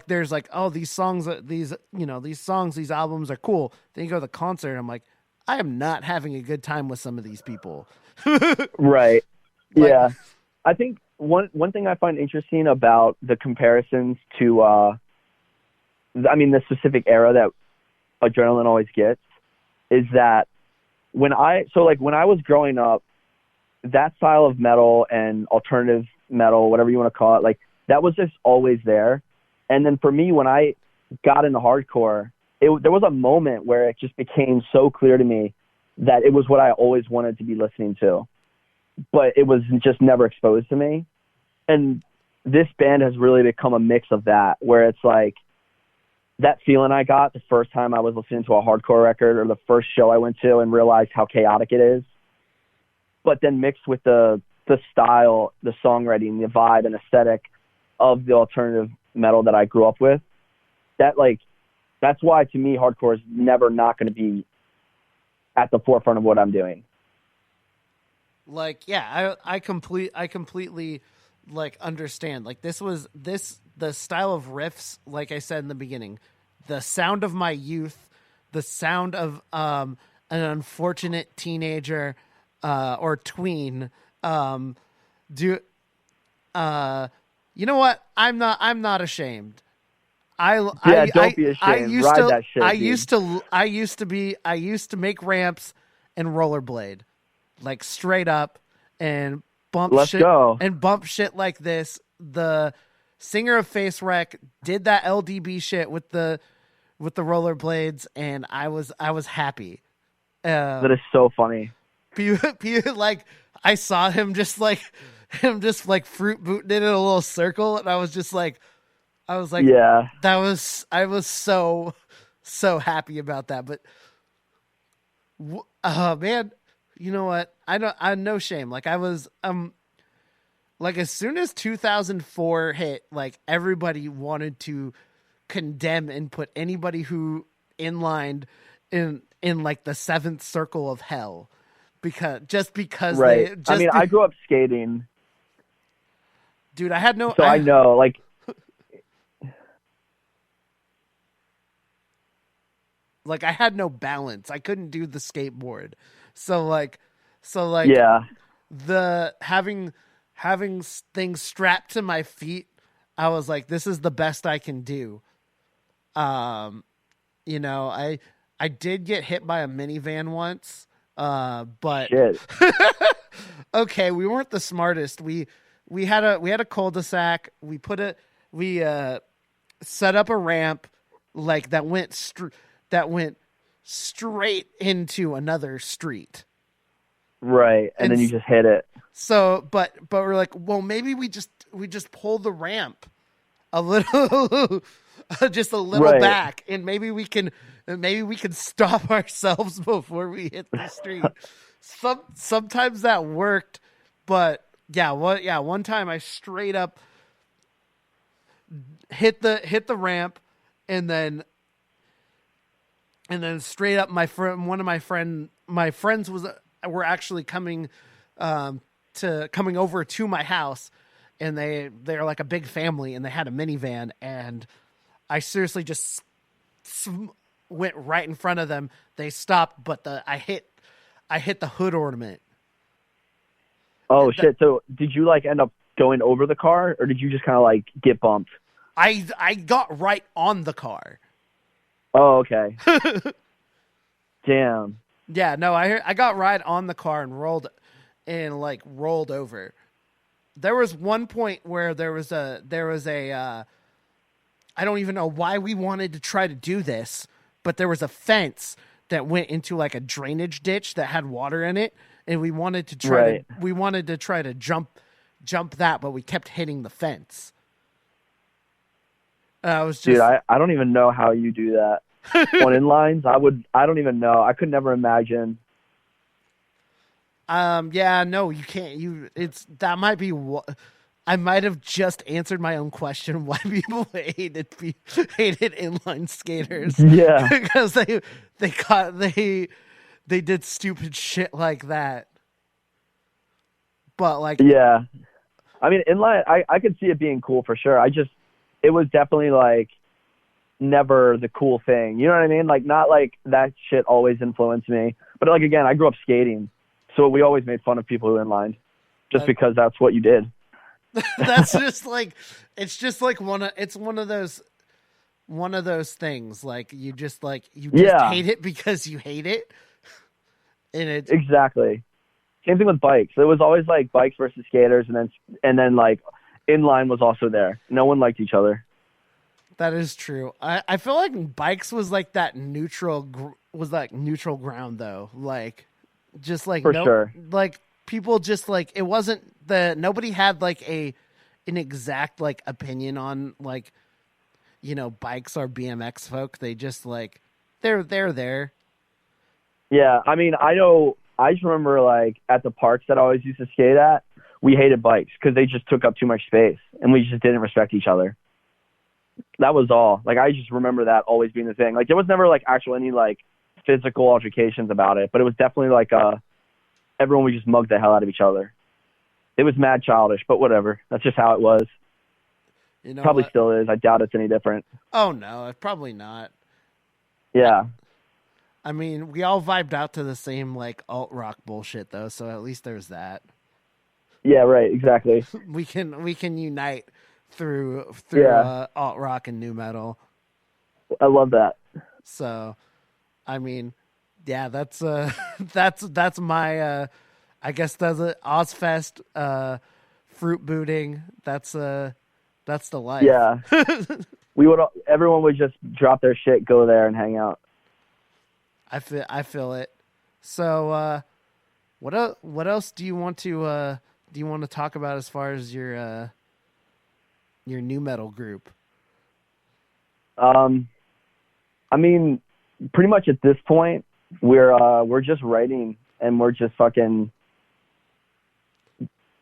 there's like, oh, these songs, these albums are cool. Then you go to the concert, and I'm like, I am not having a good time with some of these people. Right. Yeah. I think one thing I find interesting about the comparisons to the specific era that Adrenaline always gets is that when I was growing up, that style of metal and alternative metal, whatever you want to call it, like that was just always there. And then for me, when I got into hardcore, there was a moment where it just became so clear to me that it was what I always wanted to be listening to, but it was just never exposed to me. And this band has really become a mix of that, where it's like that feeling I got the first time I was listening to a hardcore record, or the first show I went to and realized how chaotic it is, but then mixed with the style, the songwriting, the vibe and aesthetic of the alternative metal that I grew up with. That's why to me hardcore is never not going to be at the forefront of what I'm doing. Like, yeah, I completely like understand. Like the style of riffs, like I said in the beginning, the sound of my youth, the sound of an unfortunate teenager or tween. You know what? I'm not ashamed. Don't be ashamed. I used to make ramps and rollerblade, like straight up, and bump Let's shit go. and bump shit like this. The singer of Face Wreck did that LDB shit with the rollerblades, and I was happy. That is so funny. Like I saw him just like fruit booting it in a little circle, and I was like, Yeah. I was so happy about that. But man, you know what? I no shame. Like I was like as soon as 2004 hit, like everybody wanted to condemn and put anybody who inlined in like the seventh circle of hell because Right. they I grew up skating. Dude, I had no So I know, like, like I had no balance. I couldn't do the skateboard. So like yeah. the having things strapped to my feet, I was like, this is the best I can do. You know, I did get hit by a minivan once. But Shit. okay, we weren't the smartest. We had a cul-de-sac. We set up a ramp like that went straight into another street. Right. And then you just hit it. So, but we're like, well, maybe we just pull the ramp a little, just a little Right. back, and maybe we can stop ourselves before we hit the street. Sometimes that worked, but one time I straight up hit the ramp, and then straight up one of my friends were actually coming over to my house, and they're like a big family, and they had a minivan, and I seriously just went right in front of them. They stopped, but I hit the hood ornament. Oh, shit. So did you, like, end up going over the car, or did you just kind of, like, get bumped? I got right on the car. Oh, okay. Damn. Yeah, no, I got right on the car and rolled over. There was one point where there was a I don't even know why we wanted to try to do this, but there was a fence that went into like a drainage ditch that had water in it, and we wanted to try to jump that, but we kept hitting the fence. I was just, dude, I don't even know how you do that. On inlines, I don't even know. I could never imagine. Yeah, no, you can't. That might be what I might have just answered my own question. Why people hated inline skaters? Yeah, because they did stupid shit like that. But like, yeah, I mean, inline, I could see it being cool for sure. It was definitely like never the cool thing. You know what I mean? Like, not like that shit always influenced me. But like, again, I grew up skating, so we always made fun of people who inlined just because that's what you did. That's just like, it's just like one of those things. Like you just hate it because you hate it. And it's exactly same thing with bikes. It was always like bikes versus skaters, and then like inline was also there. No one liked each other. That is true. I feel like bikes was like that neutral ground though. Like, just like for sure. Like people just like, it wasn't nobody had like an exact like opinion on like, you know, bikes or BMX folk. They just like they're there. Yeah, I mean, I just remember like at the parks that I always used to skate at, we hated bikes because they just took up too much space, and we just didn't respect each other. That was all. Like, I just remember that always being the thing. Like, there was never like any like physical altercations about it, but it was definitely like everyone would just mug the hell out of each other. It was mad childish, but whatever. That's just how it was. You know, probably still is. I doubt it's any different. Oh no, probably not. Yeah. I mean, we all vibed out to the same like alt rock bullshit though, so at least there's that. Yeah, right. Exactly. We can unite through alt rock and new metal. I love that. So, I mean, yeah, that's my I guess that's a Ozfest, fruit booting. That's the life. Yeah. Everyone would just drop their shit, go there and hang out. I feel it. So, what else do you want to talk about as far as your new metal group? I mean, pretty much at this point, we're just writing and we're just fucking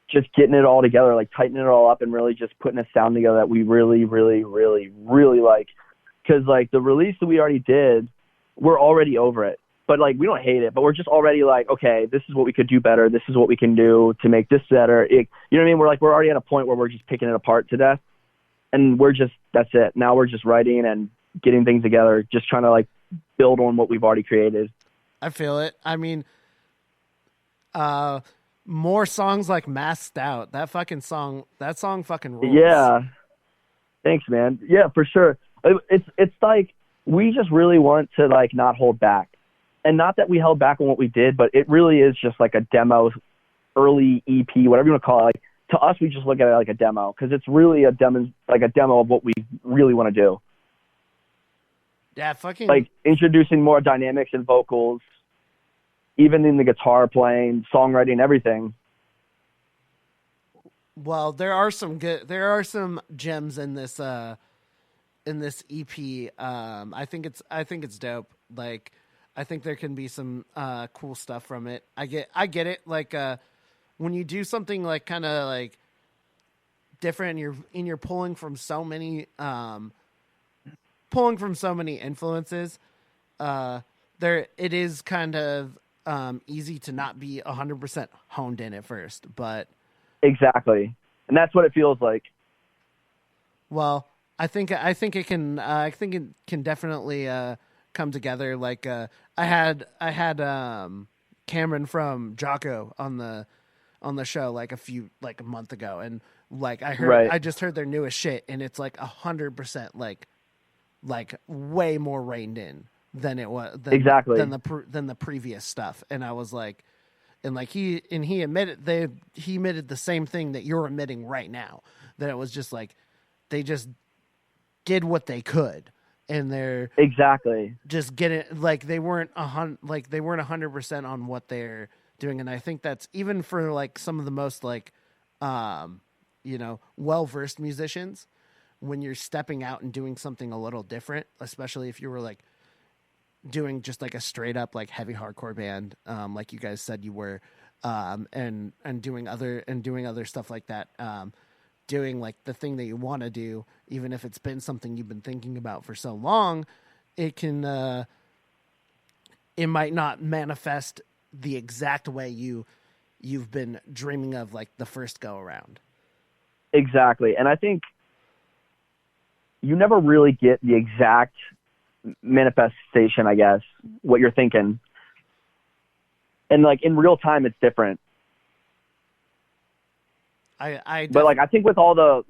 just getting it all together, like tightening it all up and really just putting a sound together that we really, really, really, really like. Because like the release that we already did, we're already over it. But like we don't hate it, but we're just already like, okay, this is what we could do better. This is what we can do to make this better. You know what I mean? We're already at a point where we're just picking it apart to death, and that's it. Now we're just writing and getting things together, just trying to like build on what we've already created. I feel it. I mean, more songs like Masked Out. That song fucking rules. Yeah. Thanks, man. Yeah, for sure. It's like we just really want to like not hold back. And not that we held back on what we did, but it really is just like a demo, early EP, whatever you want to call it. Like to us, we just look at it like a demo because it's really a demo of what we really want to do. Yeah, fucking like introducing more dynamics and vocals, even in the guitar playing, songwriting, everything. Well, there are some gems in this EP. I think it's dope. Like, I think there can be some cool stuff from it. I get it. Like, when you do something like kind of like different, and you're pulling from so many influences. There it is kind of easy to not be 100% honed in at first, but exactly, and that's what it feels like. Well, I think it can definitely come together. Like I had Cameron from Jocko on the show like a month ago, and like I just heard their newest shit, and it's like 100% like way more reined in than it was than the previous stuff. And I was like, and like he admitted the same thing that you're admitting right now, that it was just like they just did what they could, and they're exactly just get it. Like they weren't 100% on what they're doing. And I think that's even for like some of the most like well-versed musicians, when you're stepping out and doing something a little different, especially if you were like doing just like a straight up like heavy hardcore band, like you guys said you were, and doing other stuff like that, doing like the thing that you want to do, even if it's been something you've been thinking about for so long, it might not manifest the exact way you've been dreaming of like the first go around. Exactly. And I think you never really get the exact manifestation, I guess, what you're thinking. And like in real time, it's different. But like I think with all the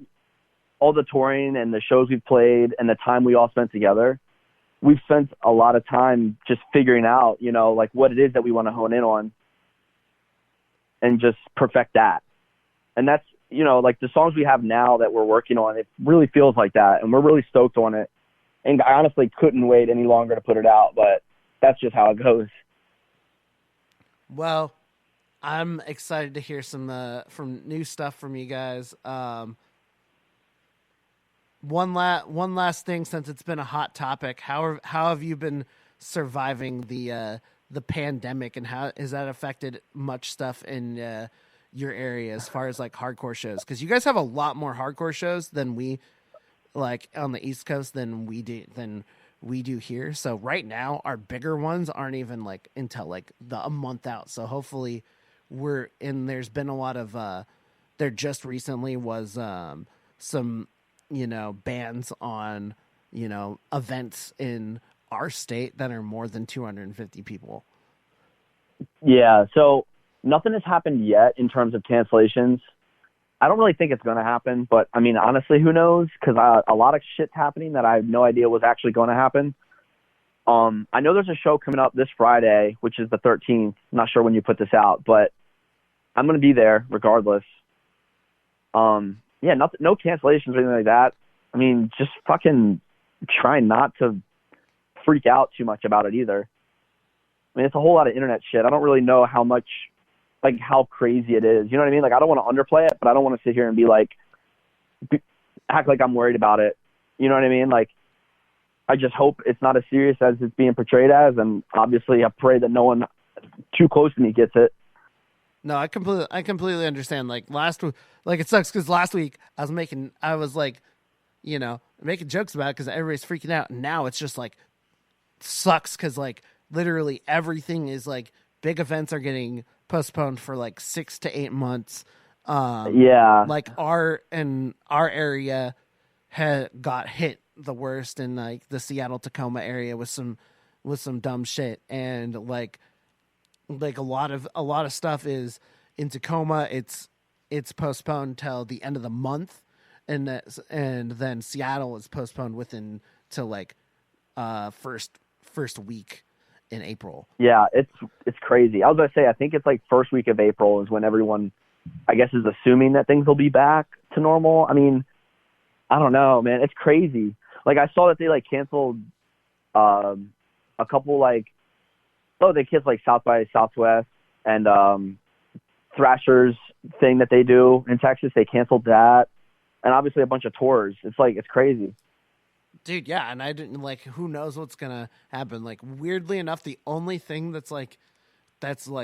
touring and the shows we've played and the time we all spent together, we've spent a lot of time just figuring out, like what it is that we want to hone in on and just perfect that. And that's, like the songs we have now that we're working on, it really feels like that. And we're really stoked on it. And I honestly couldn't wait any longer to put it out, but that's just how it goes. Well, I'm excited to hear some from new stuff from you guys. One last thing, since it's been a hot topic, how have you been surviving the pandemic, and how has that affected much stuff in your area as far as like hardcore shows? Because you guys have a lot more hardcore shows than we like on the East Coast than we do here. So right now our bigger ones aren't even like until like a month out. So hopefully there's been a lot of there just recently was some bands on events in our state that are more than 250 people. Yeah, so nothing has happened yet in terms of cancellations. I don't really think it's going to happen, but I mean, honestly, who knows? Because a lot of shit's happening that I have no idea was actually going to happen. I know there's a show coming up this Friday, which is the 13th. I'm not sure when you put this out, but I'm gonna be there regardless. Yeah, no cancellations or anything like that. I mean, just fucking try not to freak out too much about it either. I mean, it's a whole lot of internet shit. I don't really know how much, like, how crazy it is. You know what I mean? Like, I don't want to underplay it, but I don't want to sit here and be like, act like I'm worried about it. You know what I mean? Like, I just hope it's not as serious as it's being portrayed as, and obviously I pray that no one too close to me gets it. No, I completely understand. Like it sucks because last week I was like, you know, making jokes about it because everybody's freaking out. And now it's just like sucks because like literally everything is like big events are getting postponed for like 6 to 8 months. Yeah, like our area got hit the worst in like the Seattle Tacoma area with some dumb shit, and like a lot of stuff is in Tacoma. It's postponed till the end of the month, and then Seattle is postponed within till like first week in April. Yeah, it's crazy. I was gonna say I think it's like first week of April is when everyone, I guess, is assuming that things will be back to normal. I mean, I don't know, man. It's crazy. Like I saw that they like canceled a couple like. Oh, they canceled like South by Southwest and Thrasher's thing that they do in Texas. They canceled that, and obviously a bunch of tours. It's crazy, dude. Yeah, and I didn't like. Who knows what's gonna happen? Like weirdly enough, the only thing that's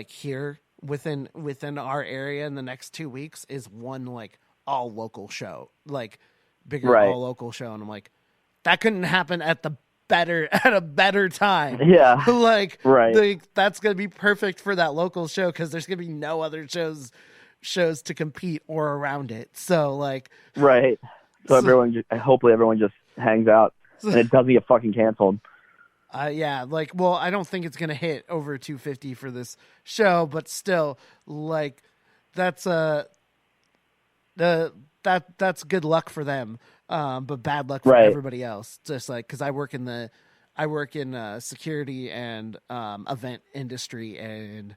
here within our area in the next 2 weeks is one like all local show, like bigger all local show, and I'm like, that couldn't happen at a better time. Yeah. like right. That's gonna be perfect for that local show because there's gonna be no other shows to compete or around it. So like right. So hopefully everyone just hangs out and it doesn't get fucking canceled. Yeah, like, well, I don't think it's gonna hit over 250 for this show, but still, like, that's that's good luck for them. But bad luck for everybody else. Just like, cause I work in security and, event industry, and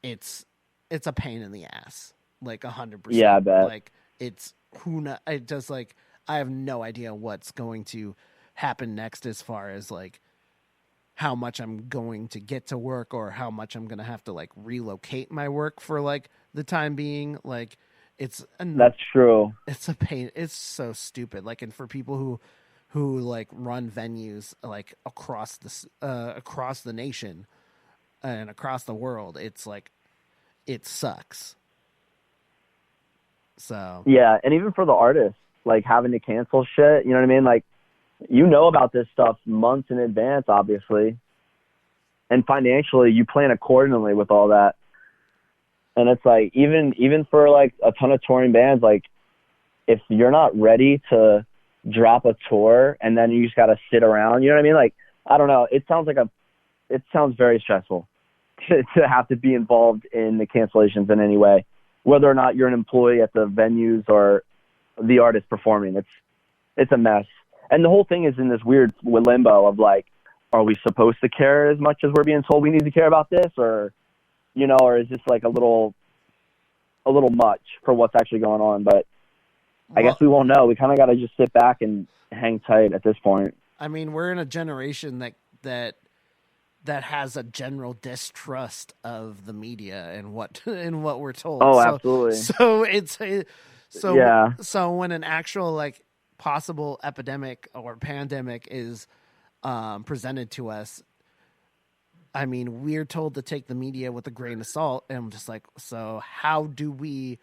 it's a pain in the ass, like 100%. Yeah, I bet. Like it does, like, I have no idea what's going to happen next as far as like how much I'm going to get to work or how much I'm going to have to like relocate my work for like the time being. Like, that's true. It's a pain. It's so stupid. Like, and for people who like run venues like across the nation and across the world, it's like, it sucks. So yeah, and even for the artists, like having to cancel shit, you know what I mean? Like, you know about this stuff months in advance, obviously, and financially you plan accordingly with all that. And it's like, even for like a ton of touring bands, like if you're not ready to drop a tour and then you just got to sit around, you know what I mean? Like, I don't know. It sounds very stressful to have to be involved in the cancellations in any way, whether or not you're an employee at the venues or the artist performing. It's a mess. And the whole thing is in this weird limbo of like, are we supposed to care as much as we're being told we need to care about this, or, you know, or is this like a little much for what's actually going on? But I guess we won't know. We kind of got to just sit back and hang tight at this point. I mean, we're in a generation that has a general distrust of the media and what we're told. Oh, absolutely. So when an actual like possible epidemic or pandemic is presented to us, I mean, we're told to take the media with a grain of salt, and I'm just like, so how do we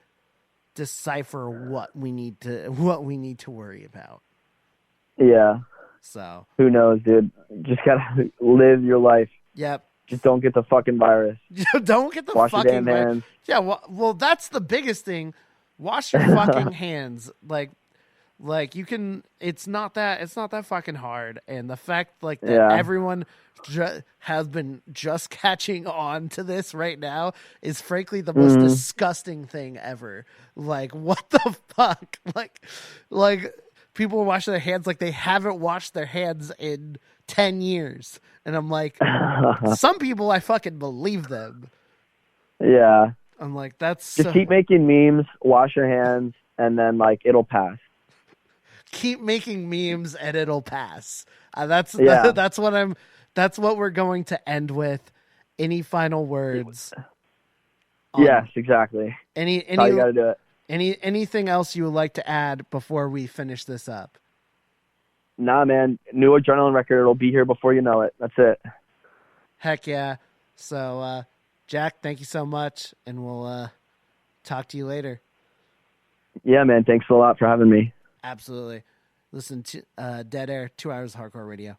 decipher what we need to worry about? Yeah. So who knows, dude? Just gotta live your life. Yep. Just don't get the fucking virus. Don't get the Wash fucking your damn hands. Yeah. Well, that's the biggest thing. Wash your fucking hands. Like you can. It's not that fucking hard. And the fact like that everyone has been just catching on to this right now is frankly the most disgusting thing ever. Like, what the fuck? Like people wash their hands like they haven't washed their hands in 10 years. And I'm like, some people, I fucking believe them. Yeah. I'm like, that's Just keep making memes, wash your hands, and then like it'll pass. keep making memes and it'll pass. That's Yeah. that's what we're going to end with. Any final words? Yes, exactly. Any That's how you got to do it. anything else you would like to add before we finish this up? Nah, man. New Adrenaline record. It'll be here before you know it. That's it. Heck yeah. So, Jack, thank you so much, and we'll talk to you later. Yeah, man. Thanks a lot for having me. Absolutely. Listen to Dead Air, 2 hours of hardcore radio.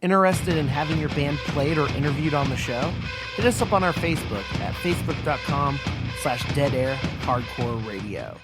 Interested in having your band played or interviewed on the show? Hit us up on our Facebook at facebook.com/Deadair Hardcore Radio.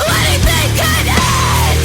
Anything could end.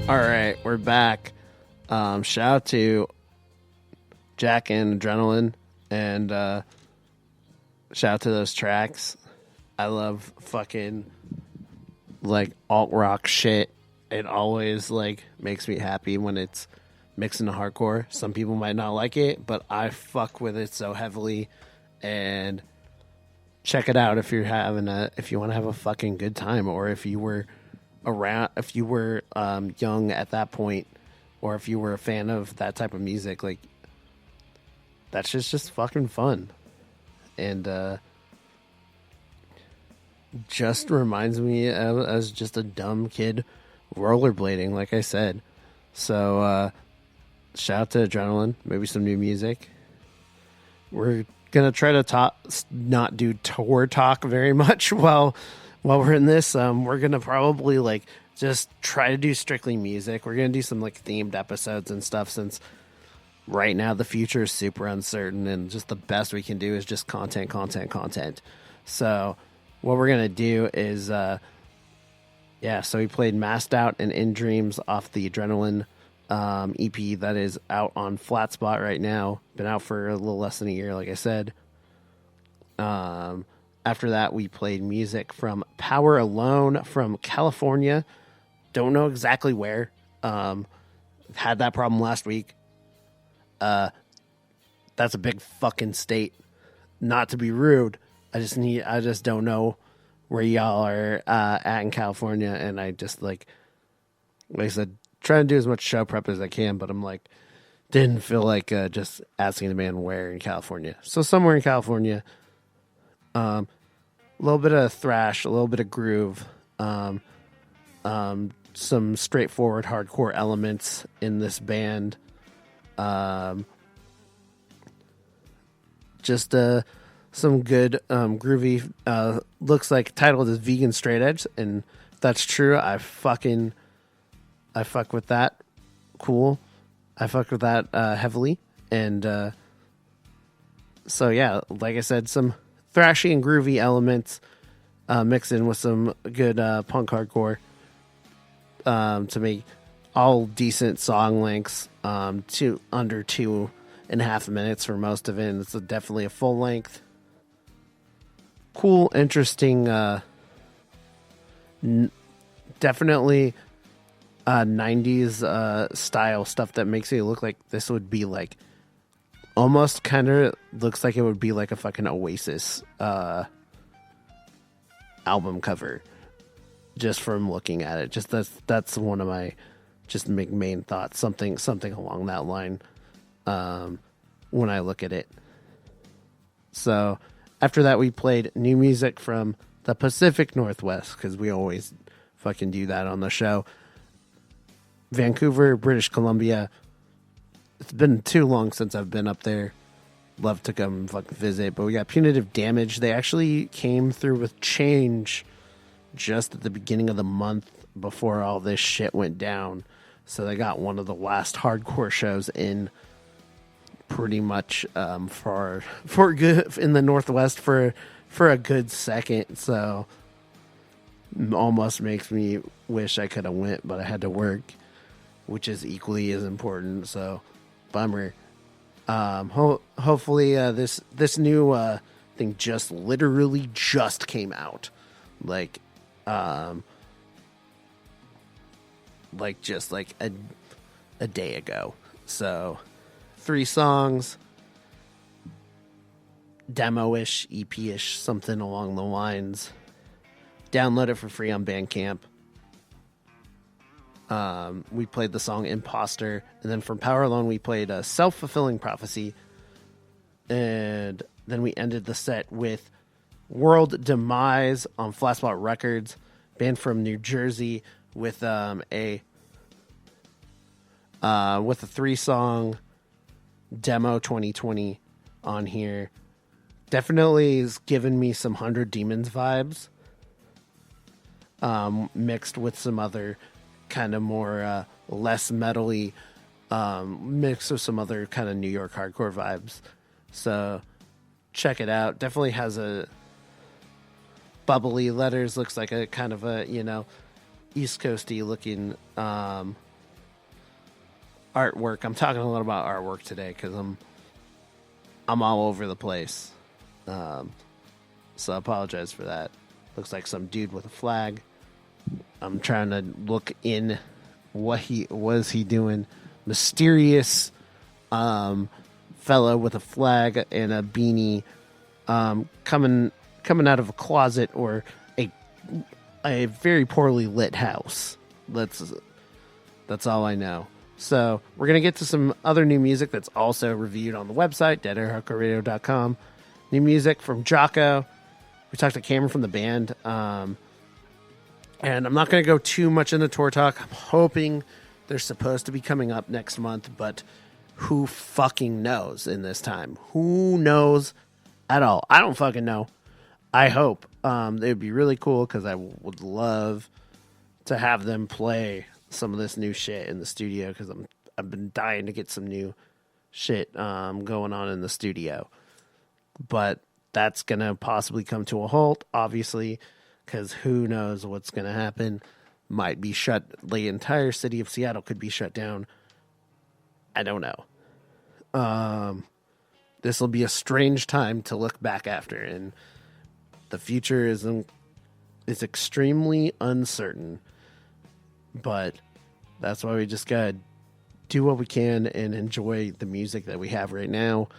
All right, we're back. Shout out to Jack and Adrenaline, and shout out to those tracks. I love fucking like alt rock shit. It always like makes me happy when it's mixed into hardcore. Some people might not like it, but I fuck with it so heavily. And check it out if you want to have a fucking good time, or if you were young at that point, or if you were a fan of that type of music. Like, that's just fucking fun. And just reminds me as just a dumb kid rollerblading, like I said. So shout out to Adrenaline, maybe some new music. We're gonna try to not do tour talk very much while we're in this. We're gonna probably like just try to do strictly music. We're gonna do some like themed episodes and stuff, since right now the future is super uncertain, and just the best we can do is just content. So what we're gonna do is so we played Masked Out and In Dreams off the Adrenaline EP that is out on Flat Spot right now. Been out for a little less than a year, like I said. After that, we played music from Power Alone from California. Don't know exactly where. Had that problem last week. That's a big fucking state. Not to be rude, I just don't know where y'all are at in California, and I just like I said, trying to do as much show prep as I can, but I'm like, didn't feel like just asking the man where in California. So somewhere in California, a little bit of thrash, a little bit of groove, some straightforward hardcore elements in this band. Just some good groovy. Looks like titled as Vegan Straight Edge, and if that's true, I fuck with that. Cool. I fuck with that heavily. And so yeah, like I said, some thrashy and groovy elements mixed in with some good punk hardcore to make all decent song lengths, to under 2.5 minutes for most of it. And it's definitely a full length. Cool, interesting, definitely 90s style stuff that makes it look like this would be like almost kind of looks like it would be like a fucking Oasis album cover, just from looking at it. Just that's one of my just main thoughts, something along that line when I look at it. So after that, we played new music from the Pacific Northwest, because we always fucking do that on the show. Vancouver, British Columbia. It's been too long since I've been up there. Love to come fucking visit. But we got Punitive Damage. They actually came through with Change just at the beginning of the month before all this shit went down. So they got one of the last hardcore shows in pretty much for good in the Northwest for a good second. So almost makes me wish I could have went, but I had to work, which is equally as important. So bummer. Hopefully this new thing just literally just came out, like just like a day ago. So 3 songs, demo-ish, EP-ish, something along the lines. Download it for free on Bandcamp. We played the song Imposter, and then from Power Alone we played a Self-Fulfilling Prophecy, and then we ended the set with World Demise on Flatspot Records, band from New Jersey, with a 3-song demo 2020 on here. Definitely is giving me some 100 Demons vibes, mixed with some other kind of more less metally, mixed with some other kind of New York hardcore vibes. So check it out. Definitely has a bubbly letters, looks like a kind of a, East Coasty looking artwork. I'm talking a lot about artwork today because I'm all over the place. So I apologize for that. Looks like some dude with a flag. I'm trying to look in what he doing. Mysterious fellow with a flag and a beanie coming out of a closet or a very poorly lit house. That's all I know. So we're going to get to some other new music that's also reviewed on the website, deadair86radio.com. New music from Jocko. We talked to Cameron from the band. And I'm not going to go too much into tour talk. I'm hoping they're supposed to be coming up next month, but who fucking knows in this time? Who knows at all? I don't fucking know. I hope. It would be really cool because I would love to have them play some of this new shit in the studio because I've been dying to get some new shit going on in the studio. But that's going to possibly come to a halt, obviously, because who knows what's going to happen. Might be shut. The entire city of Seattle could be shut down. I don't know. This will be a strange time to look back after, and the future is extremely uncertain. But that's why we just gotta do what we can and enjoy the music that we have right now.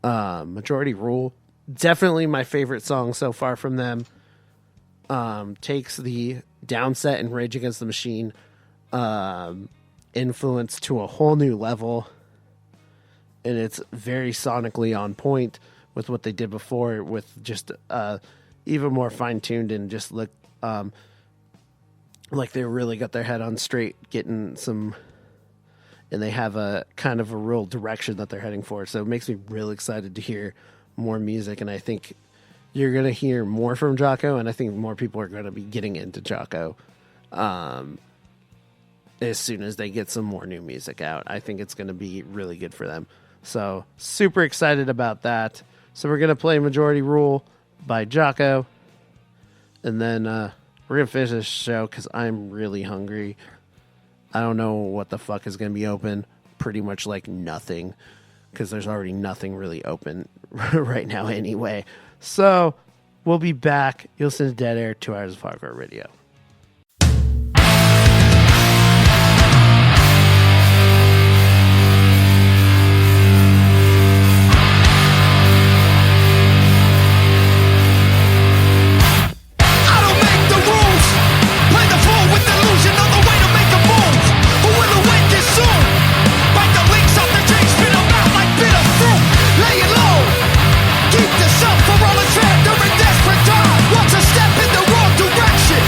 Majority Rule, definitely my favorite song so far from them. Takes the Downset and Rage Against the Machine influence to a whole new level, and it's very sonically on point with what they did before, with just even more fine-tuned and just look like they really got their head on straight, getting some, and they have a kind of a real direction that they're heading for. So it makes me real excited to hear more music, and I think you're going to hear more from Jocko, and I think more people are going to be getting into Jocko as soon as they get some more new music out. I think it's going to be really good for them. So super excited about that. So we're going to play Majority Rule by Jocko, and then we're going to finish this show because I'm really hungry. I don't know what the fuck is going to be open. Pretty much like nothing, because there's already nothing really open right now anyway. So we'll be back. You'll listen to Dead Air, 2 hours of hardcore radio. Keep yourself for all the trapped during desperate time. Watch a step in the wrong direction.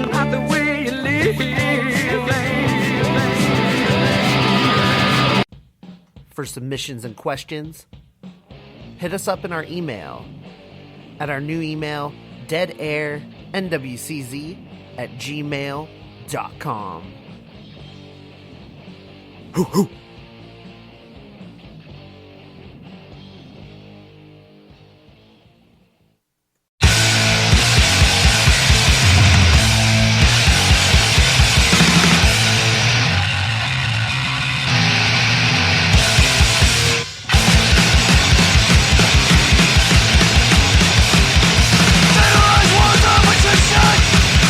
not the way you live. For submissions and questions, hit us up in our email at our new email, deadairnwcz@gmail.com. Hoo hoo!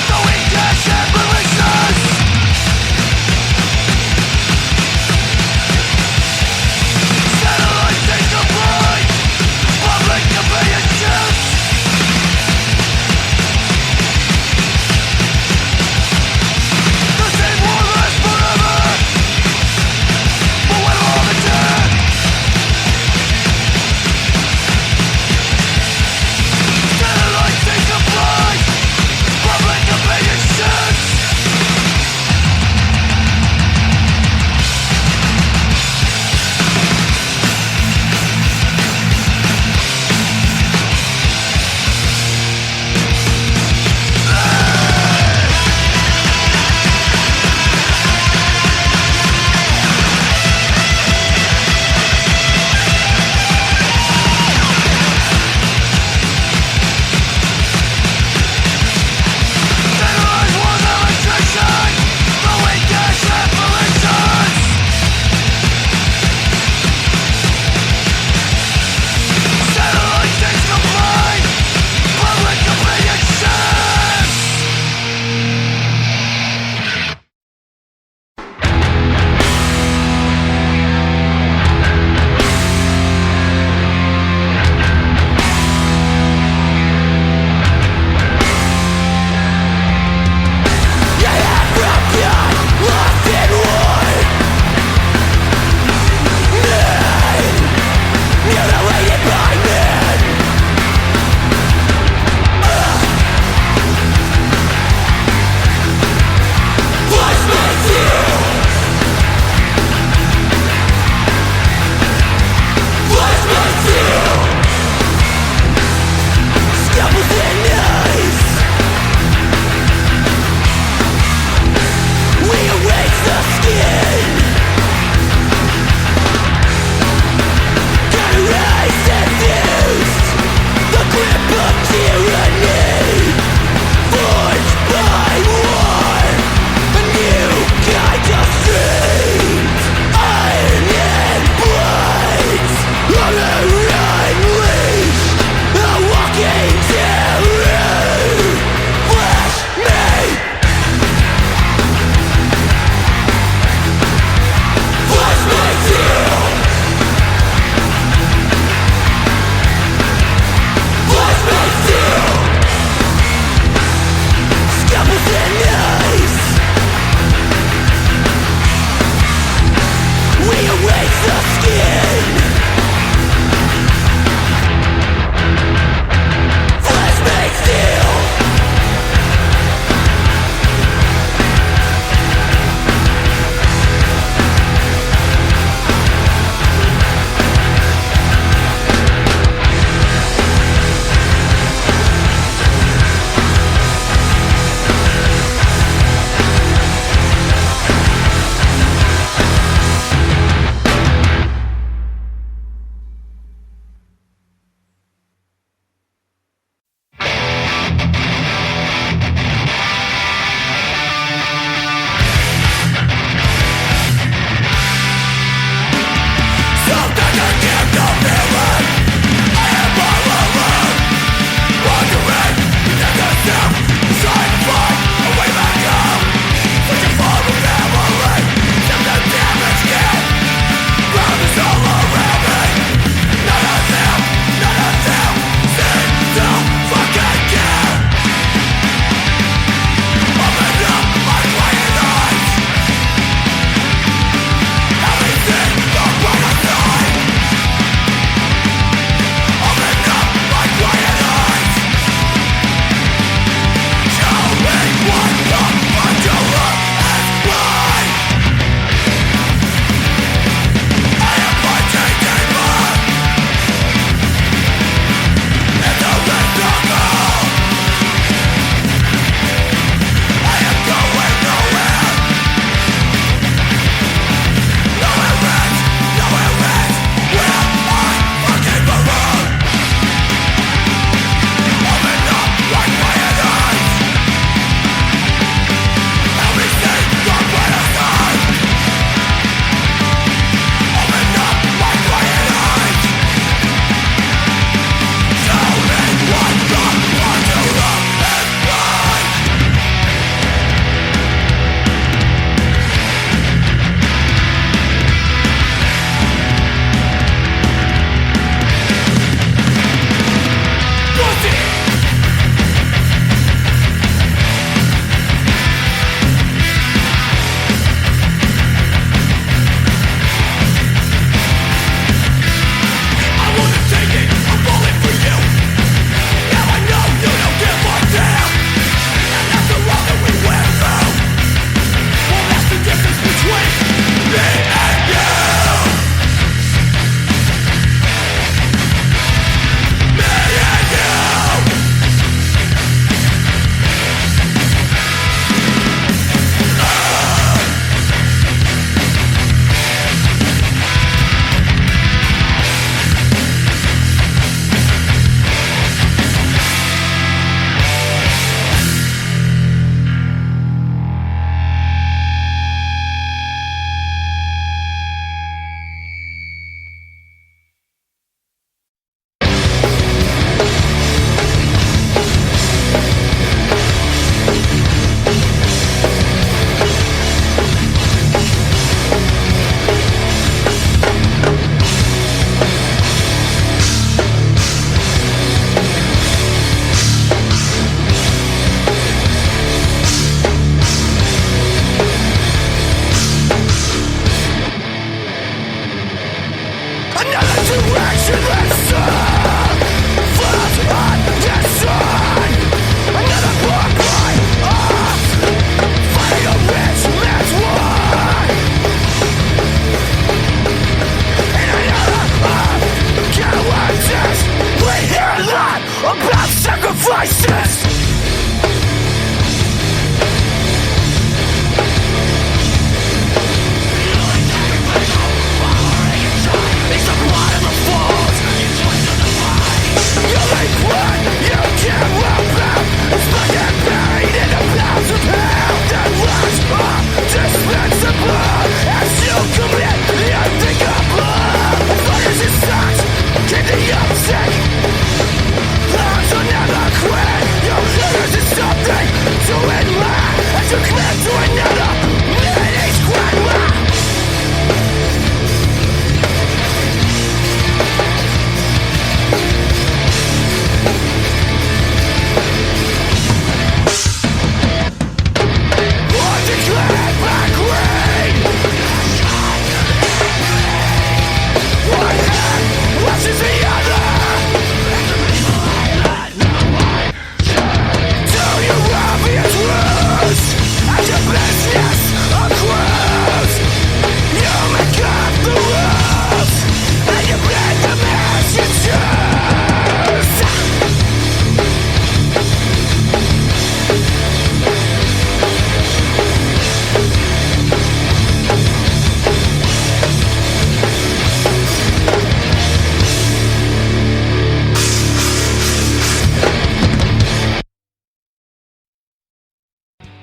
Going cash and malicious.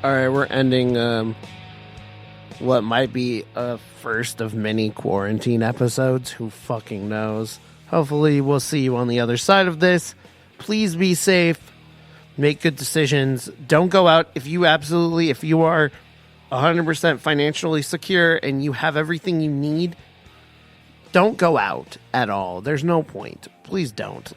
All right, we're ending what might be a first of many quarantine episodes. Who fucking knows? Hopefully, we'll see you on the other side of this. Please be safe. Make good decisions. Don't go out if you are 100% financially secure and you have everything you need. Don't go out at all. There's no point. Please don't.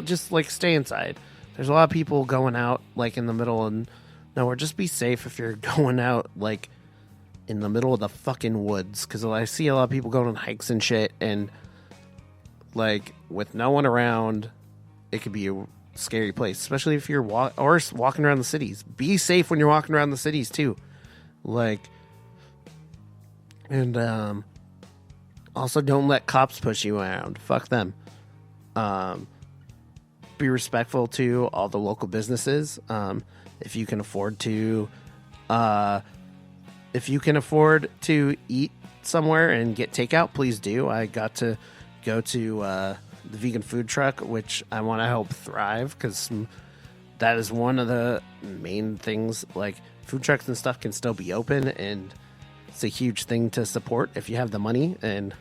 Just stay inside. There's a lot of people going out in the middle of nowhere. Just be safe if you're going out in the middle of the fucking woods, because I see a lot of people going on hikes and shit, and with no one around, it could be a scary place, especially if you're walking around the cities. Be safe when you're walking around the cities too. Also don't let cops push you around. Fuck them. Be respectful to all the local businesses. If you can afford to eat somewhere and get takeout, please do. I got to go to the vegan food truck, which I want to help thrive, because that is one of the main things. Food trucks and stuff can still be open, and it's a huge thing to support if you have the money, and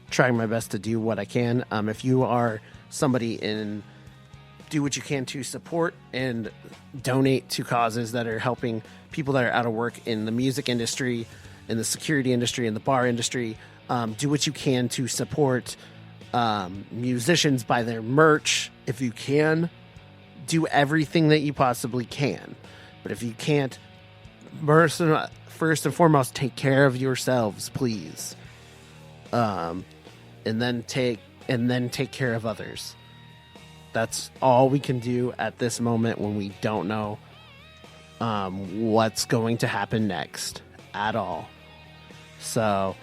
trying my best to do what I can. If you are somebody do what you can to support and donate to causes that are helping people that are out of work in the music industry, in the security industry, in the bar industry. Do what you can to support musicians, buy their merch. If you can, do everything that you possibly can. But if you can't, first and foremost, take care of yourselves, please. And then take care of others. That's all we can do at this moment when we don't know what's going to happen next at all. So,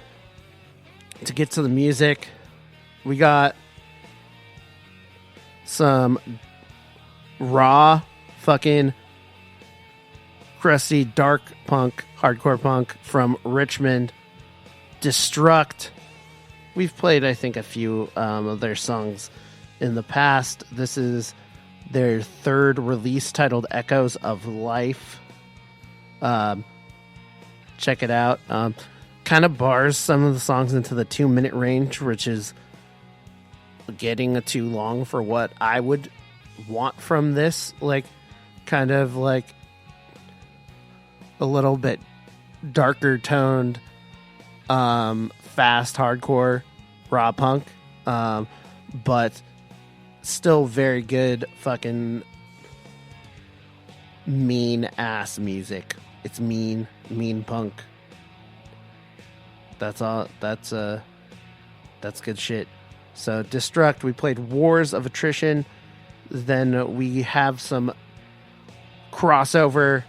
to get to the music, we got some raw fucking crusty dark punk, hardcore punk from Richmond, Destruct. We've played, I think, a few of their songs in the past. This is their third release, titled Echoes of Life. Check it out. Kind of bars some of the songs into the 2-minute range, which is getting too long for what I would want from this. Kind of a little bit darker toned, fast hardcore raw punk, but still very good fucking mean ass music. It's mean punk. That's all. That's good shit. So Destruct, we played Wars of Attrition. Then we have some crossover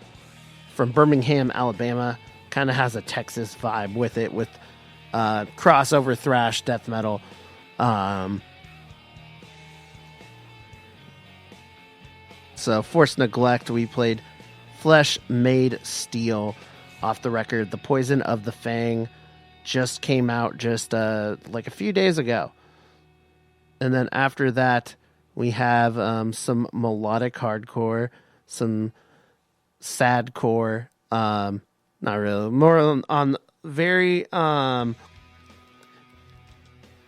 from Birmingham, Alabama. Kind of has a Texas vibe with it, with crossover thrash death metal. So Forced Neglect, we played Flesh Made Steel off the record. The Poison of the Fang just came out just a few days ago. And then after that, we have some melodic hardcore, some sadcore, not really, more on very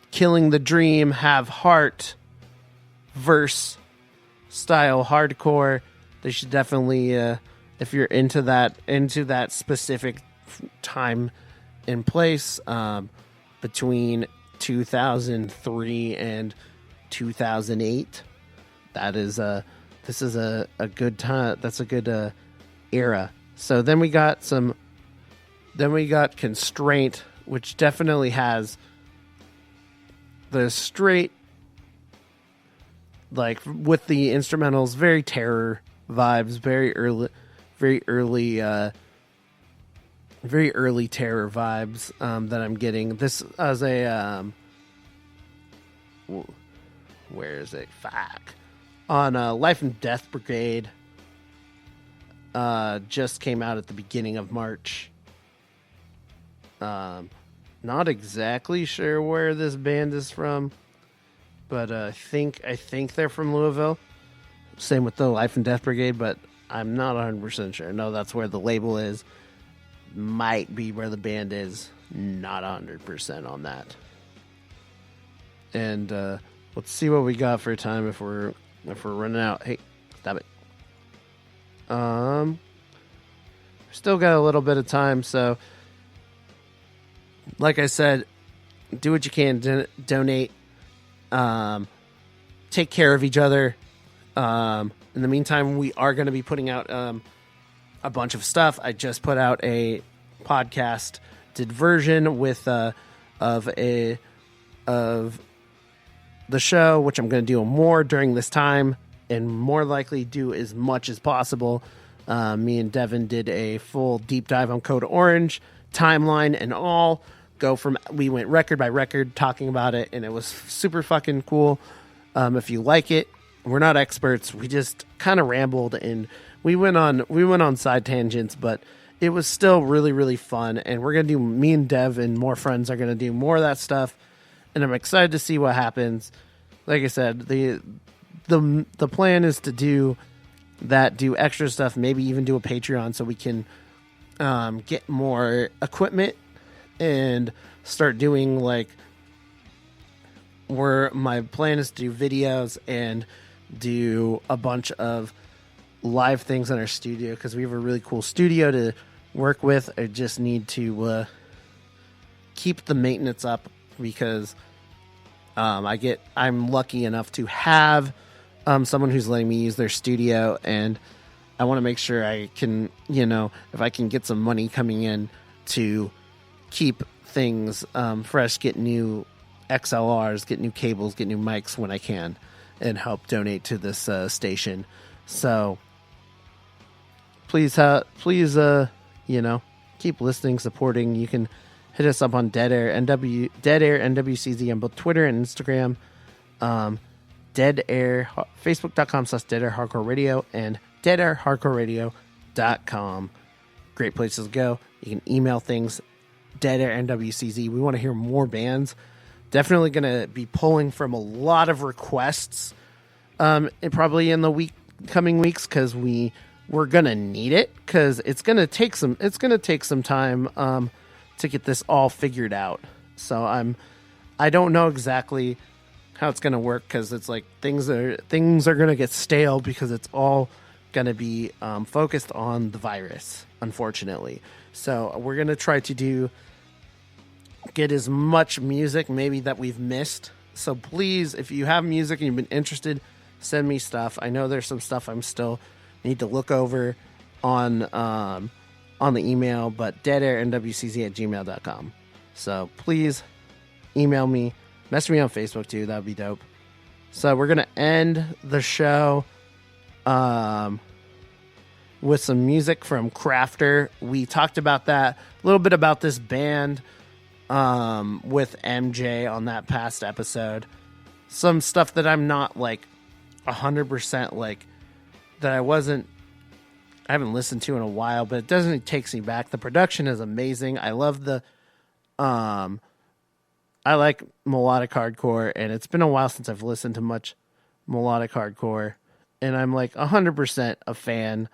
Killing the Dream, Have Heart verse style hardcore. They should definitely, if you're into that specific time and place, between 2003 and 2008, this is a good time. That's a good era. So then we got Constraint, which definitely has the straight, with the instrumentals, very Terror vibes, very early Terror vibes that I'm getting. This as a where is it? Fuck. On Life and Death Brigade, just came out at the beginning of March. Not exactly sure where this band is from, but I think they're from Louisville. Same with the Life and Death Brigade, but I'm not 100% sure. No, that's where the label is. Might be where the band is. Not 100% on that. And let's see what we got for time if we're running out. Hey, stop it. Still got a little bit of time, so like I said, do what you can, donate, take care of each other. In the meantime, we are going to be putting out a bunch of stuff. I just put out a podcasted version with of the show, which I'm going to do more during this time, and more likely do as much as possible. Me and Devin did a full deep dive on Code Orange timeline and all. We went record by record talking about it, and it was super fucking cool. If you like it, we're not experts. We just kind of rambled and we went on side tangents, but it was still really, really fun. And we're gonna do, me and Dev and more friends are gonna do more of that stuff, and I'm excited to see what happens. Like I said, the plan is to do extra stuff, maybe even do a Patreon so we can get more equipment and start doing where my plan is to do videos and do a bunch of live things in our studio, because we have a really cool studio to work with. I just need to keep the maintenance up, because I'm lucky enough to have someone who's letting me use their studio, and I want to make sure I can, if I can get some money coming in to keep things fresh, get new XLRs, get new cables, get new mics when I can, and help donate to this station. So please, keep listening, supporting. You can hit us up on Deadair NWCZ on both Twitter and Instagram. Deadair, Facebook.com/Deadair Hardcore Radio and DeadairHardcoreRadio.com. Great places to go. You can email things, Deadair NWCZ. We want to hear more bands. Definitely going to be pulling from a lot of requests, and probably in the coming weeks, because we're going to need it, because it's going to take some time to get this all figured out. So I don't know exactly how it's going to work, because it's like things are going to get stale, because it's all going to be focused on the virus, unfortunately. So we're going to try to get as much music maybe that we've missed. So please, if you have music and you've been interested, send me stuff. I know there's some stuff I'm still need to look over on the email, but deadairnwcz@gmail.com. So please email me, message me on Facebook too. That would be dope. So we're gonna end the show with some music from Crafter. We talked about that, a little bit about this band with MJ on that past episode. Some stuff that I'm not 100% that I haven't listened to in a while, but it takes me back. The production is amazing. I love I like melodic hardcore, and it's been a while since I've listened to much melodic hardcore, and I'm 100% a fan.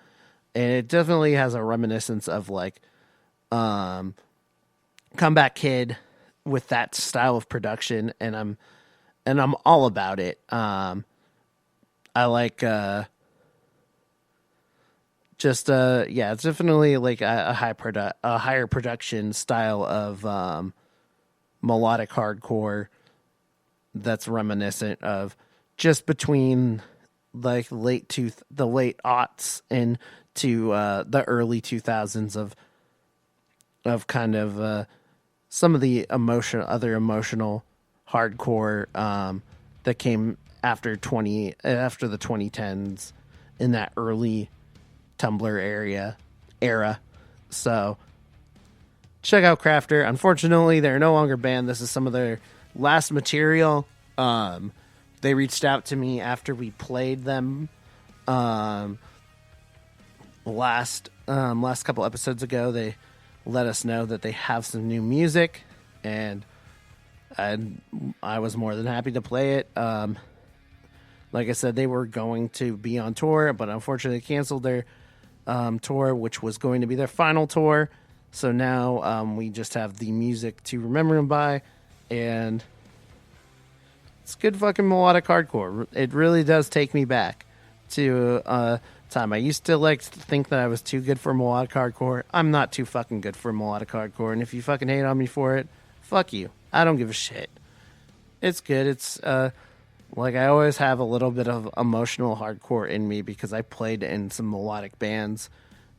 And it definitely has a reminiscence of Comeback Kid with that style of production, and I'm all about it. I like it's definitely a higher production style of melodic hardcore that's reminiscent of just between the late aughts and to the early 2000s of kind of some of the other emotional hardcore that came after the 2010s in that early Tumblr era. So check out Crafter. Unfortunately, they're no longer banned. This is some of their last material. They reached out to me after we played them last couple episodes ago. They let us know that they have some new music, and I was more than happy to play it. Like I said, they were going to be on tour, but unfortunately canceled their tour, which was going to be their final tour. So now we just have the music to remember them by, and it's good fucking melodic hardcore. It really does take me back to time. I used to like to think that I was too good for melodic hardcore. I'm not too fucking good for melodic hardcore, and if you fucking hate on me for it, fuck you. I don't give a shit. It's good. It's like I always have a little bit of emotional hardcore in me because I played in some melodic bands,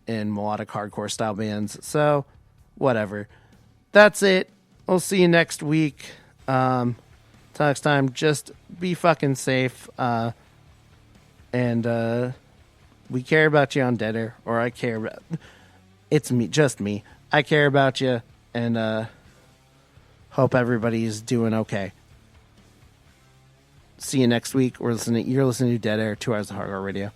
in melodic hardcore style bands. So whatever. That's it. We'll see you next week. Till next time, just be fucking safe. And we care about you on Deadair, or I care about... It's me, just me. I care about you, and hope everybody's doing okay. See you next week. You're listening to Deadair, 2 hours of hardcore radio.